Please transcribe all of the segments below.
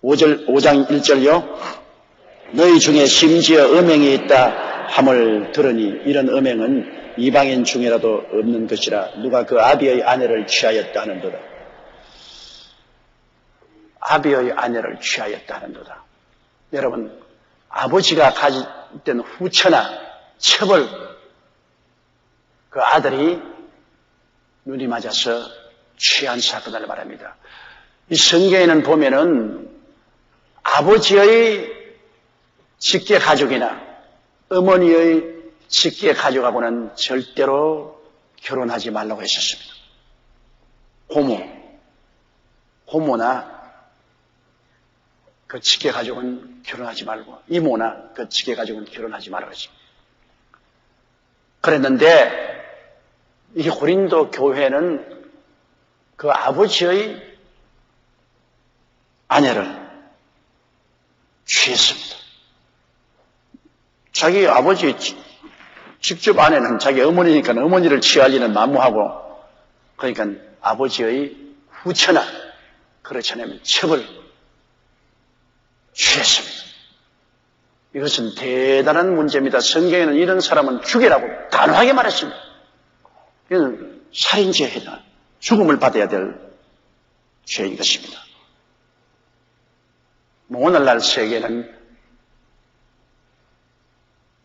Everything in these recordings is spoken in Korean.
5장 1절요. 너희 중에 심지어 음행이 있다 함을 들으니 이런 음행은 이방인 중에라도 없는 것이라 누가 그 아비의 아내를 취하였다 하는도다. 아비의 아내를 취하였다 하는도다. 여러분, 아버지가 가졌던 후처나 첩을 그 아들이 눈이 맞아서 취한 사건을 말합니다. 이 성경에는 보면은 아버지의 직계 가족이나 어머니의 직계 가족하고는 절대로 결혼하지 말라고 했었습니다. 고모나 그 직계 가족은 결혼하지 말고, 이모나 그 직계 가족은 결혼하지 말라고 했습니다. 그랬는데 이 고린도 교회는 그 아버지의 아내를 취했습니다. 자기 아버지 직접 아내는 자기 어머니니까 어머니를 취할 리는 만무하고, 그러니까 아버지의 후처나 그렇지 않으면 첩을 취했습니다. 이것은 대단한 문제입니다. 성경에는 이런 사람은 죽이라고 단호하게 말했습니다. 이건 살인죄에 해당, 죽음을 받아야 될 죄인 것입니다. 오늘날 세계는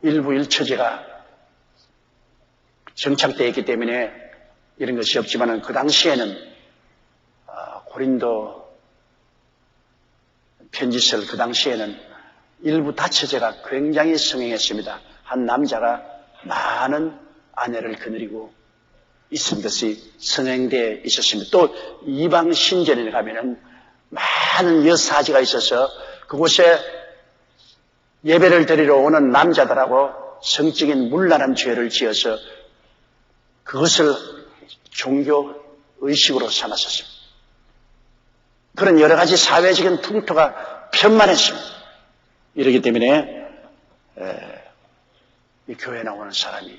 일부 일처제가 정착되어 있기 때문에 이런 것이 없지만 그 당시에는 고린도 편지설 그 당시에는 일부 다처제가 굉장히 성행했습니다. 한 남자가 많은 아내를 거느리고 있은 것이 성행되어 있었습니다. 또 이방 신전에 가면은 많은 여사지가 있어서 그곳에 예배를 드리러 오는 남자들하고 성적인 문란한 죄를 지어서 그것을 종교 의식으로 삼았었습니다. 그런 여러 가지 사회적인 풍토가 편만했습니다. 이렇기 때문에 이 교회에 나오는 사람이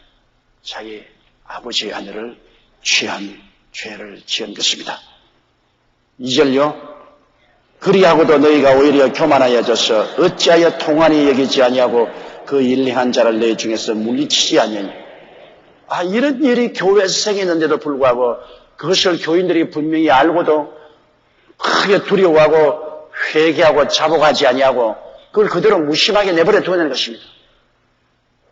자기 아버지의 아내를 취한 죄를 지은 것입니다. 2절요. 그리하고도 너희가 오히려 교만하여져서 어찌하여 통한이 여기지 아니하고 그 일리한 자를 너희 중에서 물리치지 아니하니. 이런 일이 교회에서 생겼는데도 불구하고 그것을 교인들이 분명히 알고도 크게 두려워하고 회개하고 자복하지 아니하고 그걸 그대로 무심하게 내버려 두는 것입니다.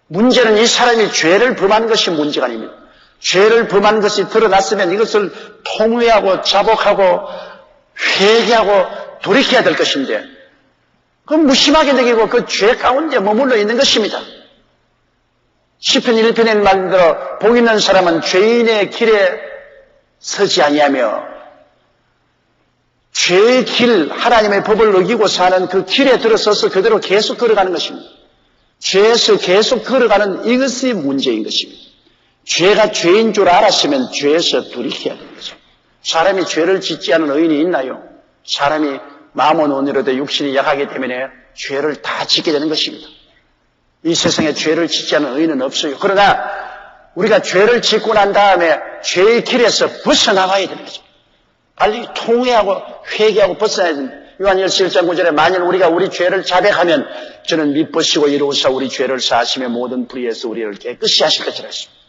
문제는 이 사람이 죄를 범한 것이 문제가 아닙니다. 죄를 범한 것이 드러났으면 이것을 통회하고 자복하고 회개하고 돌이켜야 될 것인데 그건 무심하게 여기고 그 죄 가운데 머물러 있는 것입니다. 시편 1편의 말대로 복 있는 사람은 죄인의 길에 서지 아니하며 죄의 길, 하나님의 법을 어기고 사는 그 길에 들어서서 그대로 계속 걸어가는 것입니다. 죄에서 계속 걸어가는 이것이 문제인 것입니다. 죄가 죄인 줄 알았으면 죄에서 돌이켜야 되는 거죠. 사람이 죄를 짓지 않은 의인이 있나요? 사람이 마음은 온유로도 육신이 약하기 때문에 죄를 다 짓게 되는 것입니다. 이 세상에 죄를 짓지 않은 의인은 없어요. 그러나 우리가 죄를 짓고 난 다음에 죄의 길에서 벗어나가야 되는 거죠. 빨리 통회하고 회개하고 벗어나야 됩니다. 요한일서 1장 9절에 만일 우리가 우리 죄를 자백하면 저는 미쁘시고 이로우사 우리 죄를 사하시며 모든 불의에서 우리를 깨끗이 하실 것이라 했습니다.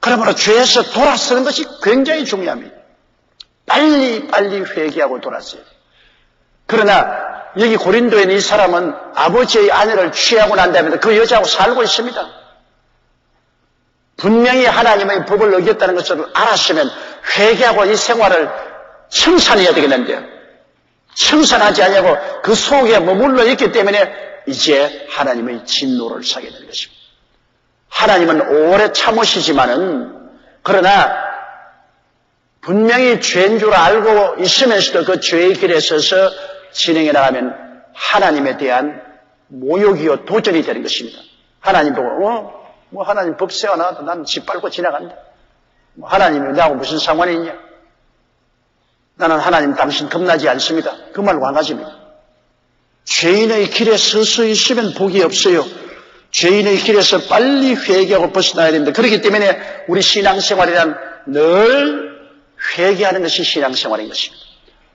그러므로 죄에서 돌아서는 것이 굉장히 중요합니다. 빨리 회개하고 돌아서요. 그러나 여기 고린도에 있는 이 사람은 아버지의 아내를 취하고 난 다음에 그 여자하고 살고 있습니다. 분명히 하나님의 법을 어겼다는 것을 알았으면 회개하고 이 생활을 청산해야 되겠는데요. 청산하지 않냐고 그 속에 머물러 있기 때문에 이제 하나님의 진노를 사게 되는 것입니다. 하나님은 오래 참으시지만은 그러나 분명히 죄인 줄 알고 있으면서도 그 죄의 길에 서서 진행해 나가면 하나님에 대한 모욕이요 도전이 되는 것입니다. 하나님 보고 하나님 법세가 나와도 난 짓밟고 지나간다. 하나님이 나하고 무슨 상관이 있냐? 나는 하나님 당신 겁나지 않습니다. 그 말로 한 가지입니다. 죄인의 길에 서서 있으면 복이 없어요. 죄인의 길에서 빨리 회개하고 벗어나야 됩니다. 그렇기 때문에 우리 신앙생활이란 늘 회개하는 것이 신앙생활인 것입니다.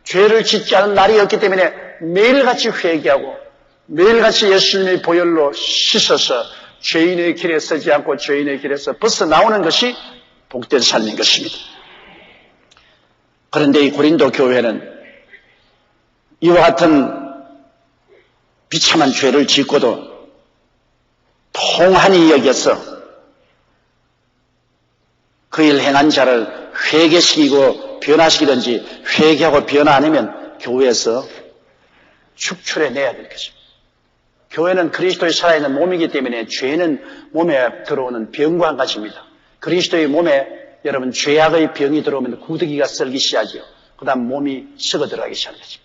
죄를 짓지 않은 날이 없기 때문에 매일같이 회개하고 매일같이 예수님의 보혈로 씻어서 죄인의 길에 서지 않고 죄인의 길에서 벗어나오는 것이 복된 삶인 것입니다. 그런데 이 고린도 교회는 이와 같은 비참한 죄를 짓고도 통한히 여겨서 그 일 행한 자를 회개시키고 변화시키든지 회개하고 변화 안 하면 교회에서 축출해내야 될 것입니다. 교회는 그리스도의 살아있는 몸이기 때문에 죄는 몸에 들어오는 병과 한 가지입니다. 그리스도의 몸에 여러분 죄악의 병이 들어오면 구더기가 썰기 시작하죠. 그 다음 몸이 썩어 들어가기 시작하는 것입니다.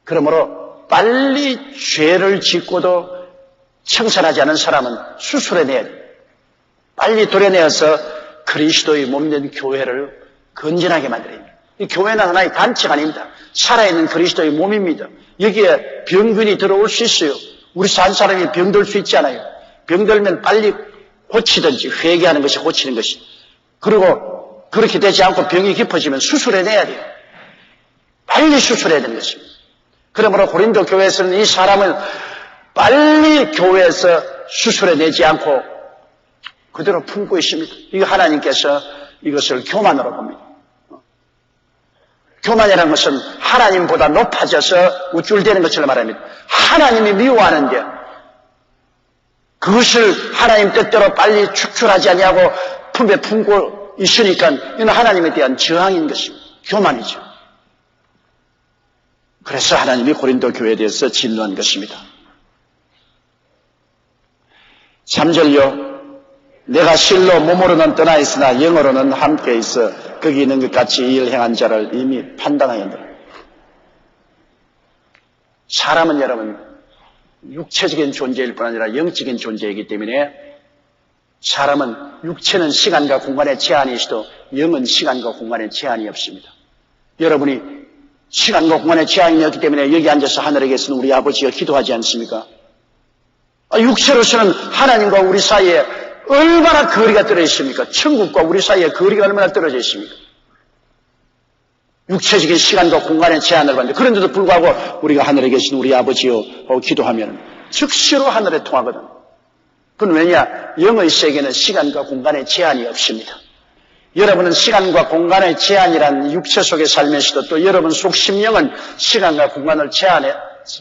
그러므로 빨리 죄를 짓고도 청산하지 않은 사람은 수술해내야 돼요. 빨리 도려내어서 그리스도의 몸된 교회를 건전하게 만들어야 됩니다. 이 교회는 하나의 단체가 아닙니다. 살아있는 그리스도의 몸입니다. 여기에 병균이 들어올 수 있어요. 우리 한 사람이 병들 수 있지 않아요. 병들면 빨리 고치든지 회개하는 것이 고치는 것이. 그리고 그렇게 되지 않고 병이 깊어지면 수술해내야 돼요. 빨리 수술해야 되는 것입니다. 그러므로 고린도 교회에서는 이 사람을 빨리 교회에서 수술해내지 않고 그대로 품고 있습니다. 이거 하나님께서 이것을 교만으로 봅니다. 교만이라는 것은 하나님보다 높아져서 우쭐대는 것처럼 말합니다. 하나님이 미워하는데 그것을 하나님 뜻대로 빨리 축출하지 아니하고 품에 품고 있으니까 이는 하나님에 대한 저항인 것입니다. 교만이죠. 그래서 하나님이 고린도 교회에 대해서 진노한 것입니다. 3절요. 내가 실로 몸으로는 떠나 있으나 영으로는 함께 있어 거기 있는 것 같이 이 일 행한 자를 이미 판단하였노라. 사람은 여러분 육체적인 존재일 뿐 아니라 영적인 존재이기 때문에 사람은 육체는 시간과 공간의 제한이 있어도 영은 시간과 공간의 제한이 없습니다. 여러분이 시간과 공간의 제한이 없기 때문에 여기 앉아서 하늘에 계신 우리 아버지가 기도하지 않습니까? 육체로서는 하나님과 우리 사이에 얼마나 거리가 떨어져 있습니까? 천국과 우리 사이에 거리가 얼마나 떨어져 있습니까? 육체적인 시간과 공간의 제한을 받는데 그런데도 불구하고 우리가 하늘에 계신 우리 아버지여 기도하면 즉시로 하늘에 통하거든. 그건 왜냐? 영의 세계는 시간과 공간의 제한이 없습니다. 여러분은 시간과 공간의 제한이란 육체 속에 살면서도 또 여러분 속 심령은 시간과 공간을 제한에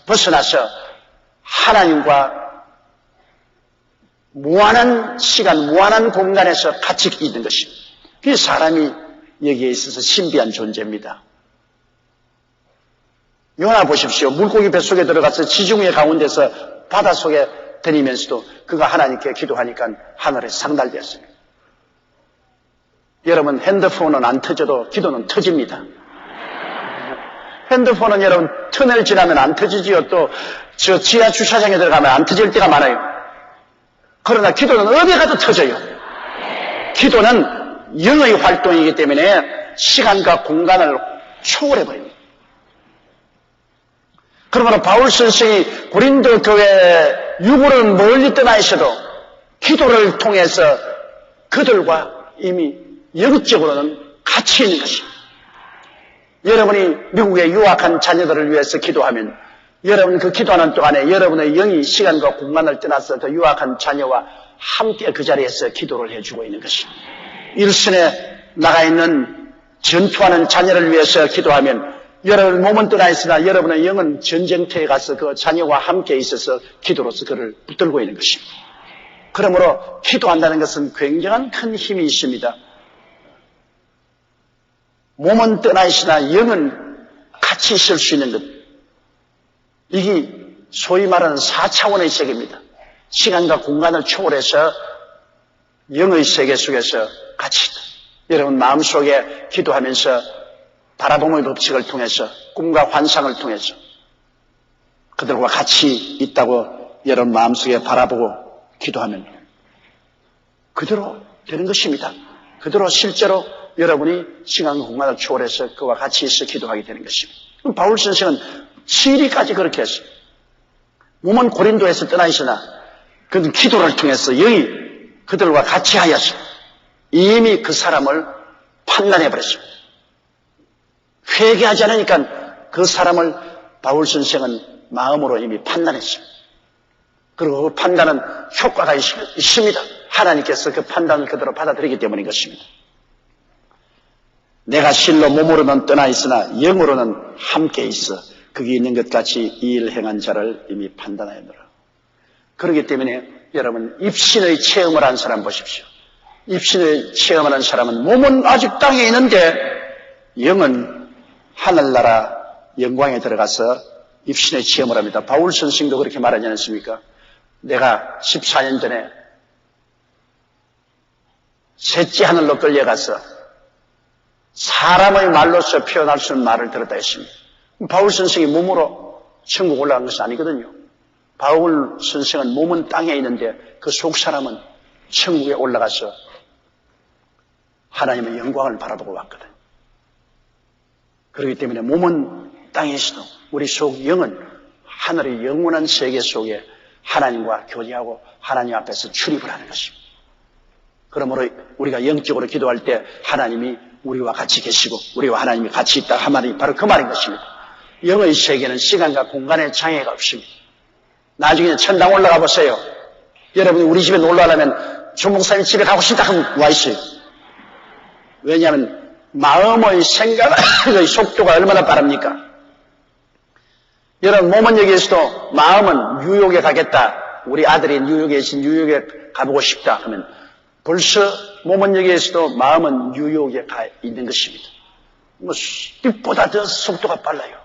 벗어나서 하나님과 무한한 시간, 무한한 공간에서 같이 있는 것입니다. 그 사람이 여기에 있어서 신비한 존재입니다. 요나 보십시오. 물고기 뱃속에 들어가서 지중해 가운데서 바닷속에 다니면서도 그가 하나님께 기도하니까 하늘에 상달되었습니다. 여러분 핸드폰은 안 터져도 기도는 터집니다. 핸드폰은 여러분 터널 지나면 안 터지지요. 또 저 지하 주차장에 들어가면 안 터질 때가 많아요. 그러나 기도는 어디 가도 터져요. 기도는 영의 활동이기 때문에 시간과 공간을 초월해버립니다. 그러므로 바울 선생이 고린도 교회 유부를 멀리 떠나 있어도 기도를 통해서 그들과 이미 영적으로는 같이 있는 것입니다. 여러분이 미국에 유학한 자녀들을 위해서 기도하면 여러분 그 기도하는 동안에 여러분의 영이 시간과 공간을 떠나서 그 유학한 자녀와 함께 그 자리에서 기도를 해주고 있는 것입니다. 일선에 나가 있는 전투하는 자녀를 위해서 기도하면 여러분 몸은 떠나 있으나 여러분의 영은 전쟁터에 가서 그 자녀와 함께 있어서 기도로서 그를 붙들고 있는 것입니다. 그러므로 기도한다는 것은 굉장한 큰 힘이 있습니다. 몸은 떠나 있으나 영은 같이 있을 수 있는 것. 이게 소위 말하는 4차원의 세계입니다. 시간과 공간을 초월해서 영의 세계 속에서 같이 있다. 여러분 마음속에 기도하면서 바라봄의 법칙을 통해서 꿈과 환상을 통해서 그들과 같이 있다고 여러분 마음속에 바라보고 기도하면 그대로 되는 것입니다. 그대로 실제로 여러분이 시간과 공간을 초월해서 그와 같이 있어 기도하게 되는 것입니다. 그럼 바울 선생은 7위까지 그렇게 했어요. 몸은 고린도에서 떠나 있으나 그는 기도를 통해서 영이 그들과 같이 하여서 이미 그 사람을 판단해버렸습니다. 회개하지 않으니까 그 사람을 바울 선생은 마음으로 이미 판단했습니다. 그리고 그 판단은 효과가 있습니다. 하나님께서 그 판단을 그대로 받아들이기 때문인 것입니다. 내가 실로 몸으로는 떠나 있으나 영으로는 함께 있어 거기 있는 것 같이 이 일 행한 자를 이미 판단하였노라. 그렇기 때문에 여러분 입신의 체험을 한 사람 보십시오. 입신의 체험을 한 사람은 몸은 아직 땅에 있는데 영은 하늘나라 영광에 들어가서 입신의 체험을 합니다. 바울 선생도 그렇게 말하지 않습니까? 내가 14년 전에 셋째 하늘로 끌려가서 사람의 말로서 표현할 수 없는 말을 들었다 했습니다. 바울 선생이 몸으로 천국 올라간 것이 아니거든요. 바울 선생은 몸은 땅에 있는데 그 속 사람은 천국에 올라가서 하나님의 영광을 바라보고 왔거든. 그렇기 때문에 몸은 땅에 있어도 우리 속 영은 하늘의 영원한 세계 속에 하나님과 교제하고 하나님 앞에서 출입을 하는 것입니다. 그러므로 우리가 영적으로 기도할 때 하나님이 우리와 같이 계시고 우리와 하나님이 같이 있다 한 말이 바로 그 말인 것입니다. 영의 세계는 시간과 공간의 장애가 없습니다. 나중에 천당 올라가 보세요. 여러분이 우리 집에 놀러 가려면 조목사님 집에 가고 싶다 하면 와 있어요. 왜냐하면 마음의 생각의 속도가 얼마나 빠릅니까? 여러분 몸은 여기에서도 마음은 뉴욕에 가겠다. 우리 아들이 뉴욕에 계신 뉴욕에 가보고 싶다 하면 벌써 몸은 여기에서도 마음은 뉴욕에 가 있는 것입니다. 뭐 빛보다 더 속도가 빨라요.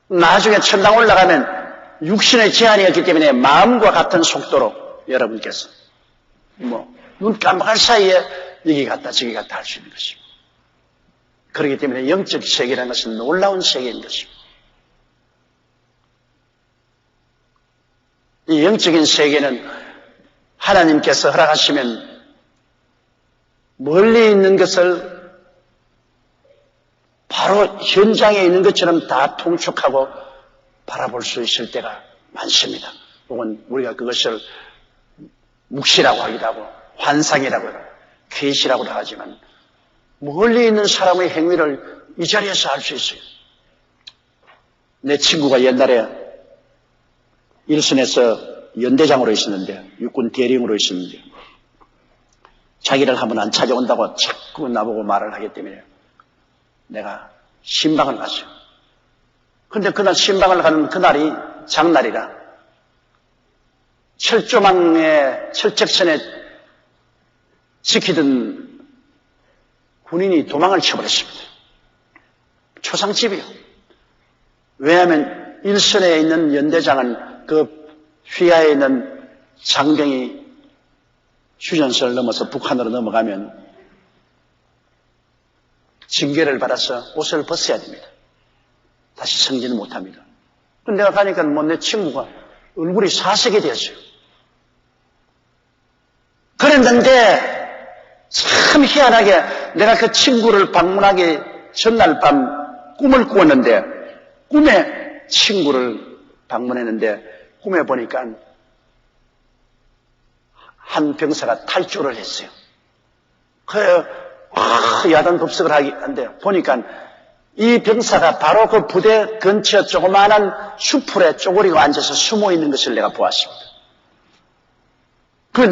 나중에 천당 올라가면 육신의 제한이었기 때문에 마음과 같은 속도로 여러분께서 눈 깜빡할 사이에 여기 갔다 저기 갔다 할 수 있는 것입니다. 그렇기 때문에 영적 세계라는 것은 놀라운 세계인 것입니다. 이 영적인 세계는 하나님께서 허락하시면 멀리 있는 것을 바로 현장에 있는 것처럼 다 통촉하고 바라볼 수 있을 때가 많습니다. 혹은 우리가 그것을 묵시라고 하기도 하고 환상이라고 하고 계시라고 하지만 멀리 있는 사람의 행위를 이 자리에서 알 수 있어요. 내 친구가 옛날에 일선에서 연대장으로 있었는데 육군 대령으로 있었는데 자기를 한번 안 찾아온다고 자꾸 나보고 말을 하기 때문에 내가 신방을 갔어요. 그런데 그날 신방을 가는 그날이 장날이라 철조망에 철책선에 지키던 군인이 도망을 쳐버렸습니다. 초상집이요. 왜냐하면 일선에 있는 연대장은 그 휘하에 있는 장병이 휴전선을 넘어서 북한으로 넘어가면 징계를 받아서 옷을 벗어야 됩니다. 다시 승진을 못합니다. 내가 가니까 내 친구가 얼굴이 사색이 되었어요. 그랬는데 참 희한하게 내가 그 친구를 방문하기 전날 밤 꿈을 꾸었는데 꿈에 친구를 방문했는데 꿈에 보니까 한 병사가 탈주를 했어요. 야단 급습을 하는데 보니까 이 병사가 바로 그 부대 근처 조그마한 수풀에 쪼그리고 앉아서 숨어 있는 것을 내가 보았습니다.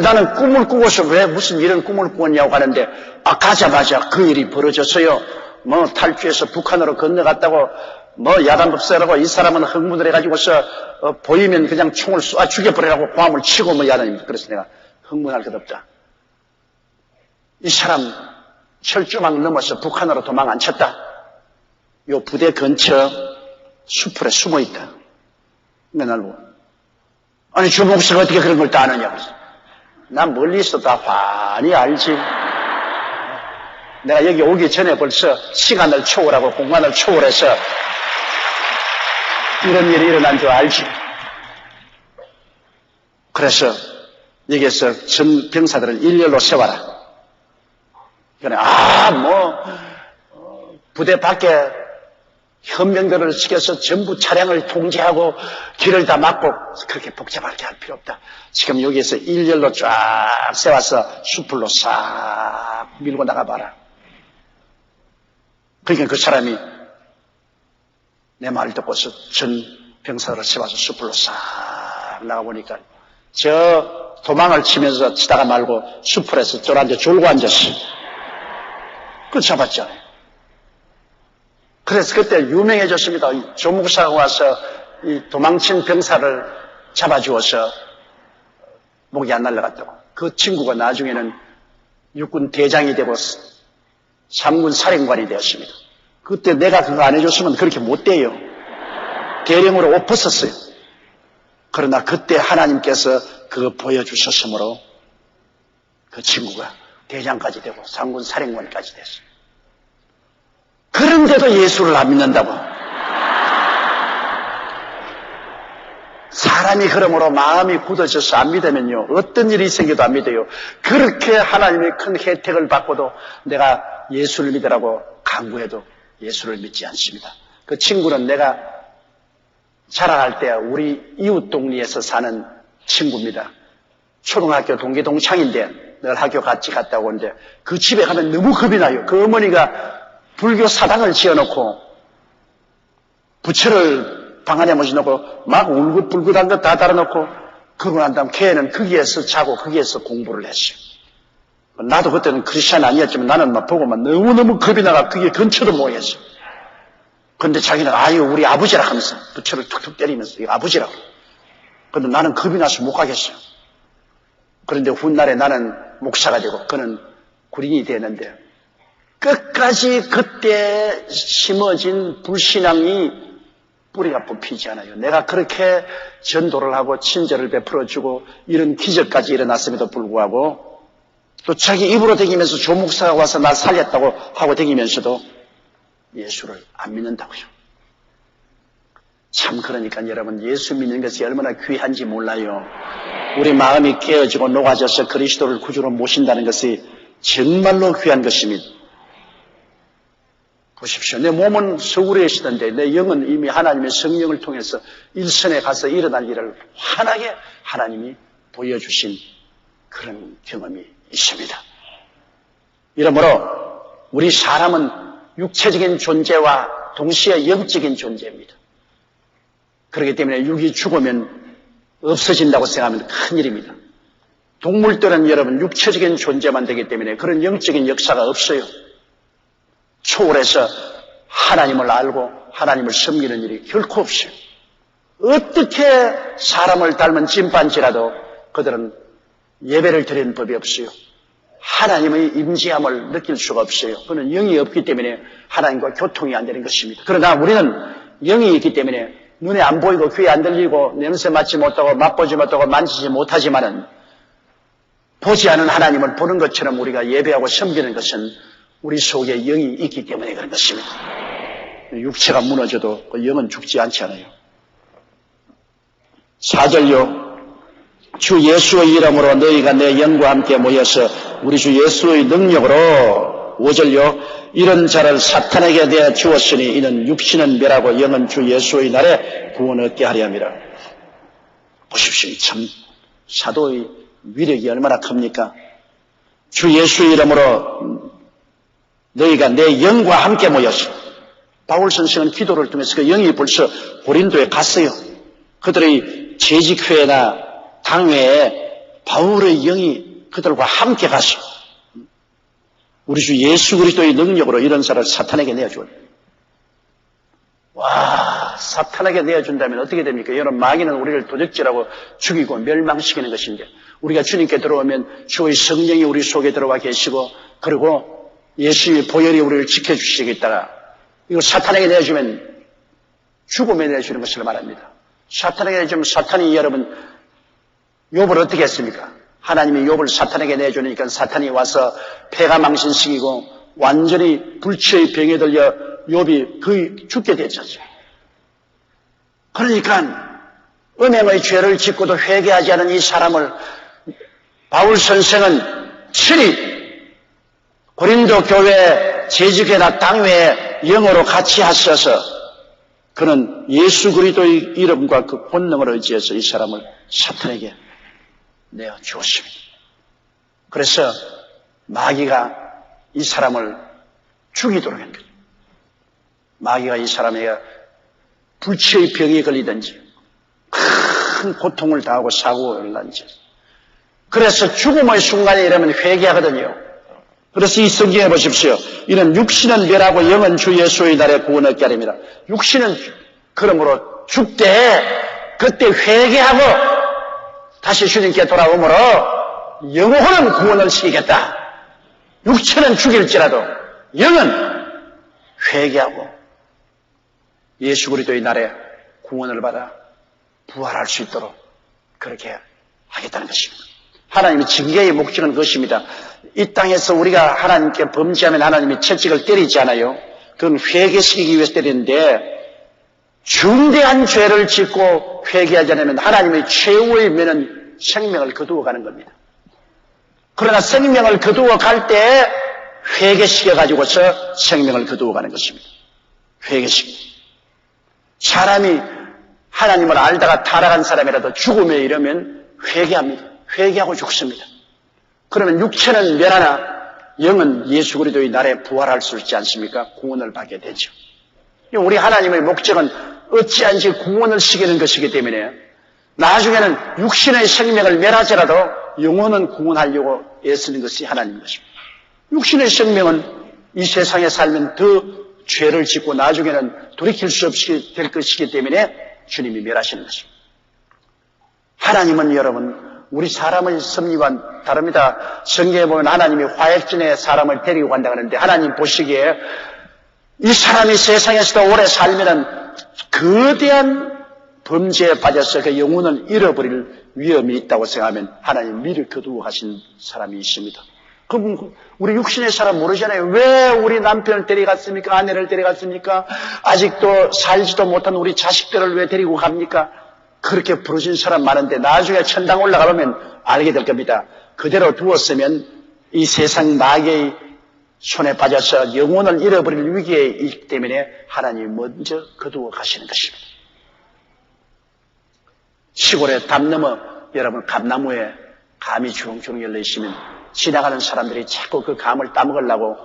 나는 꿈을 꾸고서 왜 무슨 이런 꿈을 꾸었냐고 하는데 가자마자 그 일이 벌어졌어요. 탈주해서 북한으로 건너갔다고 야단법사라고 이 사람은 흥분을 해가지고서 보이면 그냥 총을 쏴 죽여버리라고 고함을 치고 야단입니다. 그래서 내가 흥분할 것 없다. 이 사람 철조망 넘어서 북한으로 도망 안 쳤다. 요 부대 근처 수풀에 숨어 있다. 맨날 보고 아니 저 목사가 어떻게 그런 걸 다 아느냐고. 난 멀리서 다 환히 알지. 내가 여기 오기 전에 벌써 시간을 초월하고 공간을 초월해서 이런 일이 일어난 줄 알지. 그래서 여기에서 전 병사들을 일렬로 세워라. 그래, 부대 밖에 현명들을 시켜서 전부 차량을 통제하고 길을 다 막고 그렇게 복잡하게 할 필요 없다. 지금 여기에서 일렬로 쫙 세워서 수풀로 싹 밀고 나가봐라. 그러니까 그 사람이 내 말을 듣고서 전 병사를 세워서 숲으로 싹 나가보니까 저 도망을 치면서 치다가 말고 숲풀에서 쫄아앉아 졸고 앉았어요. 그걸 잡았잖아요. 그래서 그때 유명해졌습니다. 조목사가 와서 이 도망친 병사를 잡아주어서 목이 안 날라갔다고. 그 친구가 나중에는 육군 대장이 되고 3군 사령관이 되었습니다. 그때 내가 그거 안 해줬으면 그렇게 못 돼요. 대령으로 옷 벗었어요. 그러나 그때 하나님께서 그거 보여주셨으므로 그 친구가 대장까지 되고 3군 사령관까지 됐어요. 그런데도 예수를 안 믿는다고. 사람이 그러므로 마음이 굳어져서 안 믿으면요, 어떤 일이 생겨도 안 믿어요. 그렇게 하나님의 큰 혜택을 받고도 내가 예수를 믿으라고 강구해도 예수를 믿지 않습니다. 그 친구는 내가 자라날 때 우리 이웃 동리에서 사는 친구입니다. 초등학교 동기 동창인데 늘 학교 같이 갔다 오는데 그 집에 가면 너무 겁이 나요. 그 어머니가 불교 사당을 지어놓고 부채를 방 안에 모셔놓고 막 울긋불긋한 거 다 달아놓고 그러고 난 다음 걔는 거기에서 자고 거기에서 공부를 했어요. 나도 그때는 크리스찬 아니었지만 나는 막 보고 막 너무너무 겁이 나가 그게 근처도 못 했어. 근데 자기는 아유 우리 아버지라 하면서 부채를 툭툭 때리면서 이거 아버지라고. 근데 나는 겁이 나서 못 가겠어요. 그런데 훗날에 나는 목사가 되고 그는 군인이 되는데 끝까지 그때 심어진 불신앙이 뿌리가 뽑히지 않아요. 내가 그렇게 전도를 하고 친절을 베풀어주고 이런 기적까지 일어났음에도 불구하고 또 자기 입으로 다니면서 조목사가 와서 날 살렸다고 하고 다니면서도 예수를 안 믿는다고요. 참 그러니까 여러분 예수 믿는 것이 얼마나 귀한지 몰라요. 우리 마음이 깨어지고 녹아져서 그리스도를 구주로 모신다는 것이 정말로 귀한 것입니다. 보십시오. 내 몸은 서울에 있었는데 내 영은 이미 하나님의 성령을 통해서 일선에 가서 일어날 일을 환하게 하나님이 보여주신 그런 경험이 있습니다. 이러므로 우리 사람은 육체적인 존재와 동시에 영적인 존재입니다. 그렇기 때문에 육이 죽으면 없어진다고 생각하면 큰일입니다. 동물들은 여러분 육체적인 존재만 되기 때문에 그런 영적인 역사가 없어요. 초월해서 하나님을 알고 하나님을 섬기는 일이 결코 없어요. 어떻게 사람을 닮은 찐반지라도 그들은 예배를 드리는 법이 없어요. 하나님의 임재함을 느낄 수가 없어요. 그는 영이 없기 때문에 하나님과 교통이 안 되는 것입니다. 그러나 우리는 영이 있기 때문에 눈에 안 보이고 귀에 안 들리고 냄새 맡지 못하고 맛보지 못하고 만지지 못하지만은 보지 않은 하나님을 보는 것처럼 우리가 예배하고 섬기는 것은 우리 속에 영이 있기 때문에 그런 것입니다. 육체가 무너져도 그 영은 죽지 않지 않아요. 4절요. 주 예수의 이름으로 너희가 내 영과 함께 모여서 우리 주 예수의 능력으로 5절요. 이런 자를 사탄에게 내어 주었으니 이는 육신은 멸하고 영은 주 예수의 날에 구원 얻게 하려 함이라. 보십시오. 참 사도의 위력이 얼마나 큽니까? 주 예수의 이름으로 너희가 내 영과 함께 모여서 바울 선생은 기도를 통해서 그 영이 벌써 고린도에 갔어요. 그들의 재직회나 당회에 바울의 영이 그들과 함께 가서 우리 주 예수 그리스도의 능력으로 이런 사람을 사탄에게 내어줘요. 와, 사탄에게 내어준다면 어떻게 됩니까? 여러분, 마귀는 우리를 도적질하고 죽이고 멸망시키는 것인데 우리가 주님께 들어오면 주의 성령이 우리 속에 들어와 계시고 그리고 예수의 보혈이 우리를 지켜주시겠다가 이거 사탄에게 내어주면 죽음에 내어주는 것을 말합니다. 사탄에게 내어주면 사탄이 여러분 욥을 어떻게 했습니까? 하나님이 욥을 사탄에게 내주니까 사탄이 와서 폐가 망신시키고 완전히 불치의 병에 들려 욥이 거의 죽게 됐죠. 그러니까 음행의 죄를 짓고도 회개하지 않은 이 사람을 바울 선생은 친히 고린도 교회 재직회나 당회에 영어로 같이 하셔서 그는 예수 그리스도의 이름과 그 본능을 의지해서 이 사람을 사탄에게 내어 주었습니다. 그래서 마귀가 이 사람을 죽이도록 한 거죠. 마귀가 이 사람에게 불치의 병에 걸리든지 큰 고통을 당하고 사고를 난지. 그래서 죽음의 순간에 이러면 회개하거든요. 그래서 이 성경에 보십시오. 이는 육신은 멸하고 영은 주 예수의 날에 구원 얻게 하립니다. 육신은 그러므로 죽되 그때 회개하고 다시 주님께 돌아오므로 영혼은 구원을 시키겠다. 육체는 죽일지라도 영은 회개하고 예수 그리스도의 날에 구원을 받아 부활할 수 있도록 그렇게 하겠다는 것입니다. 하나님의 징계의 목적은 그것입니다. 이 땅에서 우리가 하나님께 범죄하면 하나님이 채찍을 때리지 않아요. 그건 회개시키기 위해서 때리는데 중대한 죄를 짓고 회개하지 않으면 하나님의 최후의 면은 생명을 거두어 가는 겁니다. 그러나 생명을 거두어 갈 때 회개시켜가지고서 생명을 거두어 가는 것입니다. 회개시키. 사람이 하나님을 알다가 타락한 사람이라도 죽음에 이르면 회개합니다. 회개하고 죽습니다. 그러면 육체는 멸하나 영은 예수 그리스도의 날에 부활할 수 있지 않습니까? 구원을 받게 되죠. 우리 하나님의 목적은 어찌한지 구원을 시키는 것이기 때문에 나중에는 육신의 생명을 멸하더라도 영혼은 구원하려고 애쓰는 것이 하나님의 것입니다. 육신의 생명은 이 세상에 살면 더 죄를 짓고 나중에는 돌이킬 수 없이 될 것이기 때문에 주님이 멸하시는 것입니다. 하나님은 여러분 우리 사람의 섭리와 다릅니다. 성경에 보면 하나님이 화약전에 사람을 데리고 간다고 하는데 하나님 보시기에 이 사람이 세상에서도 오래 살면은 거대한 범죄에 빠져서 그 영혼을 잃어버릴 위험이 있다고 생각하면 하나님 미리 거두어 가신 사람이 있습니다. 그럼 우리 육신의 사람 모르잖아요. 왜 우리 남편을 데려갔습니까? 아내를 데려갔습니까? 아직도 살지도 못한 우리 자식들을 왜 데리고 갑니까? 그렇게 부르신 사람 많은데 나중에 천당 올라가면 알게 될 겁니다. 그대로 두었으면 이 세상 마귀의 손에 빠져서 영혼을 잃어버릴 위기에 있기 때문에 하나님이 먼저 거두어 가시는 것입니다. 시골에 담 넘어 여러분 감나무에 감이 주렁주렁 열려 있으면 지나가는 사람들이 자꾸 그 감을 따먹으려고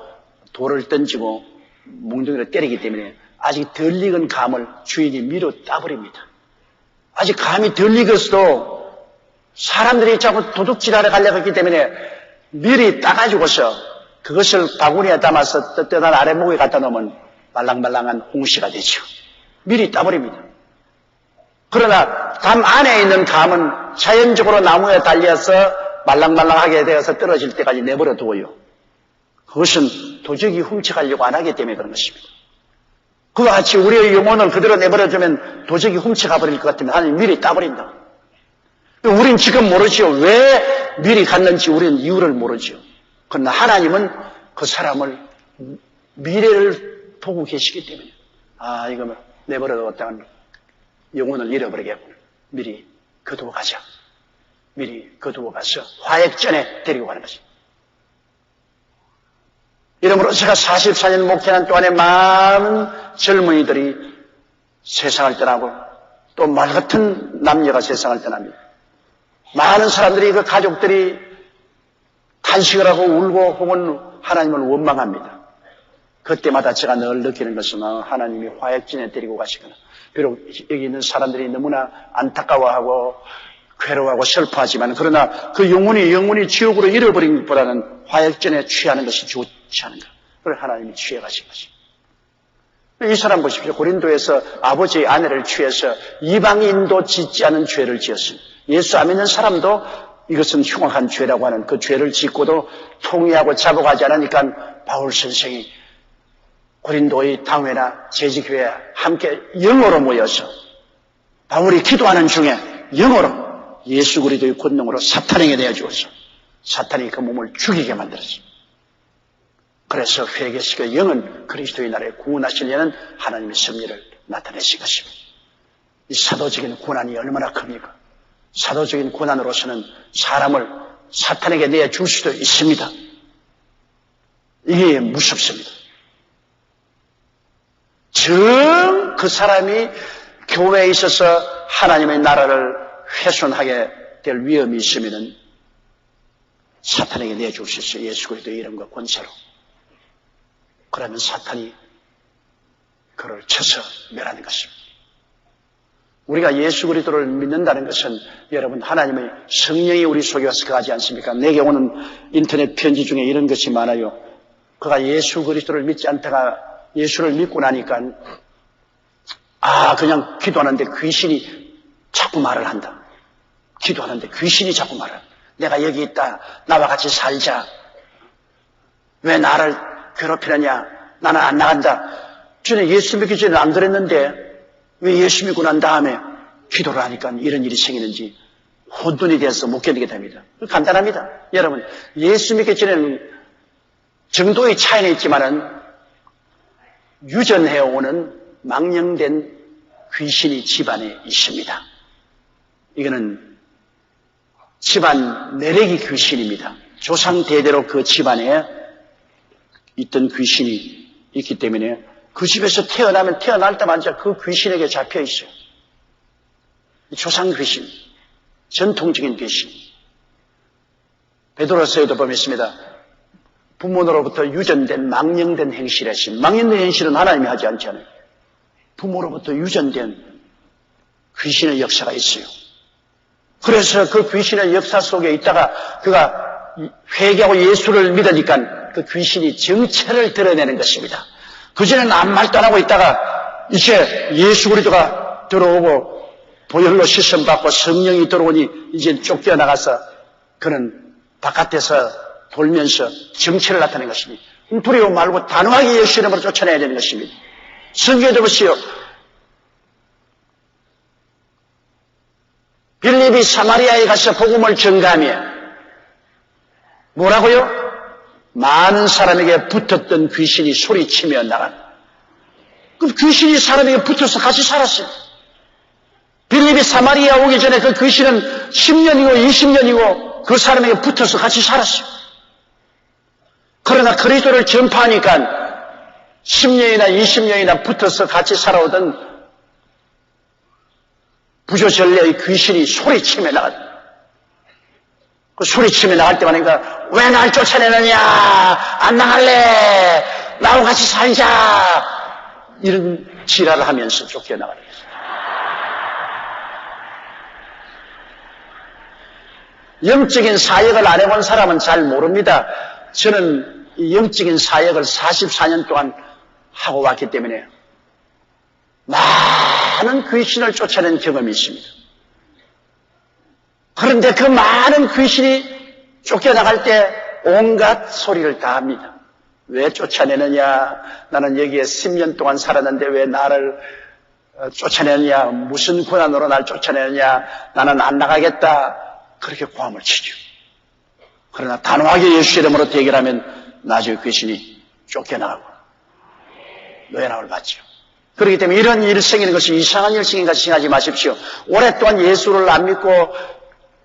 돌을 던지고 몽둥이로 때리기 때문에 아직 덜 익은 감을 주인이 밀어 따버립니다. 아직 감이 덜 익었어도 사람들이 자꾸 도둑질하러 가려고 했기 때문에 미리 따가지고서 그것을 바구니에 담아서 떳떳한 아랫목에 갖다 놓으면 말랑말랑한 홍시가 되죠. 미리 따버립니다. 그러나 담 안에 있는 감은 자연적으로 나무에 달려서 말랑말랑하게 되어서 떨어질 때까지 내버려 두어요. 그것은 도적이 훔쳐가려고 안 하기 때문에 그런 것입니다. 그와 같이 우리의 영혼을 그대로 내버려두면 도적이 훔쳐가 버릴 것 같으면 하나님 미리 따버린다. 우린 지금 모르지요. 왜 미리 갔는지 우리는 이유를 모르지요. 그러나 하나님은 그 사람을 미래를 보고 계시기 때문에 이거 내버려뒀다면 영혼을 잃어버리겠구나. 미리 거두어 가자. 미리 거두어 가서 화약전에 데리고 가는 것입니다. 이러므로 제가 44년 목회한 동안에 많은 젊은이들이 세상을 떠나고 또 말 같은 남녀가 세상을 떠납니다. 많은 사람들이 그 가족들이 탄식을 하고 울고 혹은 하나님을 원망합니다. 그때마다 제가 늘 느끼는 것은 하나님이 화약전에 데리고 가시거나 비록 여기 있는 사람들이 너무나 안타까워하고 괴로워하고 슬퍼하지만 그러나 그 영혼이 지옥으로 잃어버린 것보다는 화약전에 취하는 것이 좋지 않은가. 그걸 하나님이 취해가신 것입니다. 이 사람 보십시오. 고린도에서 아버지의 아내를 취해서 이방인도 짓지 않은 죄를 지었습니다. 예수 안 믿는 사람도 이것은 흉악한 죄라고 하는 그 죄를 짓고도 통회하고 자복하지 않으니까 바울 선생이 고린도의 당회나 제지교회에 함께 영어로 모여서 바울이 기도하는 중에 영어로 예수 그리스도의 권능으로 사탄에게 내어주어서 사탄이 그 몸을 죽이게 만들었습니다. 그래서 회개시켜 영은 그리스도의 나라에 구원하시려는 하나님의 섭리를 나타내신 것입니다. 이 사도적인 고난이 얼마나 큽니까? 사도적인 고난으로서는 사람을 사탄에게 내줄 수도 있습니다. 이게 무섭습니다. 정 그 사람이 교회에 있어서 하나님의 나라를 훼손하게 될 위험이 있으면 사탄에게 내줄 수 있어요. 예수 그리스도의 이름과 권세로. 그러면 사탄이 그를 쳐서 멸하는 것입니다. 우리가 예수 그리스도를 믿는다는 것은 여러분 하나님의 성령이 우리 속에 와서 거하지 않습니까? 내게 오는 인터넷 편지 중에 이런 것이 많아요. 그가 예수 그리스도를 믿지 않다가 예수를 믿고 나니까 그냥 기도하는데 귀신이 자꾸 말을 한다. 기도하는데 귀신이 자꾸 말을 한다. 내가 여기 있다. 나와 같이 살자. 왜 나를 괴롭히느냐. 나는 안 나간다. 전에 예수 믿기 전에 안 그랬는데 왜 예수 믿고 난 다음에 기도를 하니까 이런 일이 생기는지 혼돈이 되어서 못 견디게 됩니다. 간단합니다. 여러분, 예수 믿기 전에는 정도의 차이는 있지만은 유전해오는 망령된 귀신이 집안에 있습니다. 이거는 집안 내력이 귀신입니다. 조상 대대로 그 집안에 있던 귀신이 있기 때문에 그 집에서 태어나면 태어날 때마다 그 귀신에게 잡혀 있어요. 조상 귀신, 전통적인 귀신. 베드로서에도 보면 있습니다. 부모로부터 유전된 망령된 행실이 있습니다. 망령된 행실은 하나님이 하지 않잖아요. 부모로부터 유전된 귀신의 역사가 있어요. 그래서 그 귀신의 역사 속에 있다가 그가 회개하고 예수를 믿으니까 그 귀신이 정체를 드러내는 것입니다. 그전에는 아무 말도 안 하고 있다가 이제 예수 그리스도가 들어오고 보혈로 씻음 받고 성령이 들어오니 이제 쫓겨나가서 그는 바깥에서 돌면서 정체를 나타낸 것입니다. 두려워 말고 단호하게 예수 이름으로 쫓아내야 되는 것입니다. 성경에 보시오. 빌립이 사마리아에 가서 복음을 전가하며 뭐라고요? 많은 사람에게 붙었던 귀신이 소리치며 나간. 그 귀신이 사람에게 붙어서 같이 살았어요. 빌립이 사마리아 오기 전에 그 귀신은 10년이고 20년이고 그 사람에게 붙어서 같이 살았어요. 그러나 그리스도를 전파하니까 10년이나 20년이나 붙어서 같이 살아오던 부조전례의 귀신이 소리치며 나갔다. 그 소리치며 나갈 때마다 왜 날 쫓아내느냐, 안 나갈래, 나하고 같이 살자, 이런 지랄을 하면서 쫓겨나가는 거예요. 영적인 사역을 안 해본 사람은 잘 모릅니다. 저는 이 영적인 사역을 44년 동안 하고 왔기 때문에 많은 귀신을 쫓아낸 경험이 있습니다. 그런데 그 많은 귀신이 쫓겨나갈 때 온갖 소리를 다 합니다. 왜 쫓아내느냐? 나는 여기에 10년 동안 살았는데 왜 나를 쫓아내느냐? 무슨 고난으로 날 쫓아내느냐? 나는 안 나가겠다. 그렇게 고함을 치죠. 그러나 단호하게 예수 이름으로 대결하면 나중에 귀신이 쫓겨나가고 노예나올 받죠. 그렇기 때문에 이런 일이 생기는 것이 이상한 일 생긴 같이 생각하지 마십시오. 오랫동안 예수를 안 믿고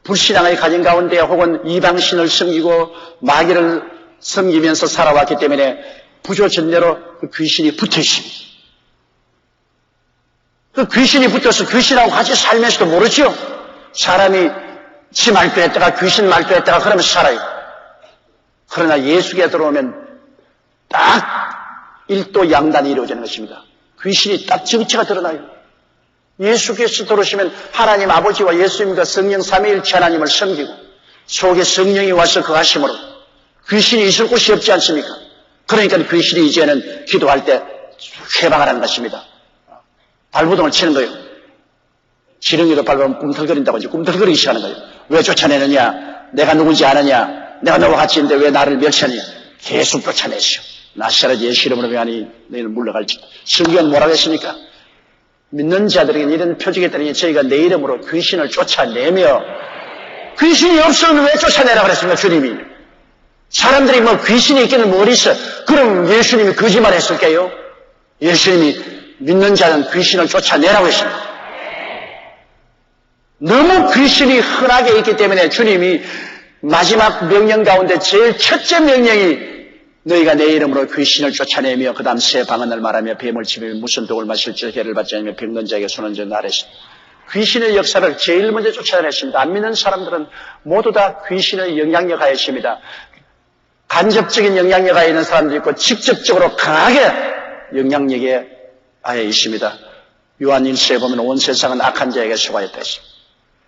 불신앙의 가정 가운데 혹은 이방신을 섬기고 마귀를 섬기면서 살아왔기 때문에 부조전례로 그 귀신이 붙어 있습니다. 그 귀신이 붙어서 귀신하고 같이 살면서도 모르죠. 사람이 지 말도했다가 귀신 말도했다가 그러면서 살아요. 그러나 예수께 들어오면 딱 일도 양단이 이루어지는 것입니다. 귀신이 딱 정체가 드러나요. 예수께서 들어오시면 하나님 아버지와 예수님과 성령 삼위일체 하나님을 섬기고 속에 성령이 와서 거하심으로 귀신이 있을 곳이 없지 않습니까? 그러니까 귀신이 이제는 기도할 때 해방을 하는 것입니다. 발부동을 치는 거예요. 지렁이도 밟으면 꿈틀거린다고 이제 꿈틀거리기 시작하는 거예요. 왜 쫓아내느냐? 내가 누군지 아느냐? 내가 너와 같이 있는데 왜 나를 멸치하느냐? 계속 쫓아내시오. 나시아라 예수 이름으로 명하니 너희는 물러갈지. 성경은 뭐라고 했습니까? 믿는 자들에게는 이런 표적이 있다니 저희가 내 이름으로 귀신을 쫓아내며 귀신이 없으면 왜 쫓아내라고 그랬습니까? 주님이. 사람들이 뭐 귀신이 있기는 뭘 있어? 그럼 예수님이 거짓말 했을까요? 예수님이 믿는 자는 귀신을 쫓아내라고 했습니다. 너무 귀신이 흔하게 있기 때문에 주님이 마지막 명령 가운데 제일 첫째 명령이 너희가 내 이름으로 귀신을 쫓아내며 그 다음 새 방언을 말하며 뱀을 치며 무슨 독을 마실지 해를 받지 않으며 병든 자에게 손은 져 나르시. 귀신의 역사를 제일 먼저 쫓아냈습니다. 안 믿는 사람들은 모두 다 귀신의 영향력 하에 있습니다. 간접적인 영향력 하에 있는 사람도 있고 직접적으로 강하게 영향력에 하에 있습니다. 요한 1서에 보면 온 세상은 악한 자에게 속하였다 했습니다.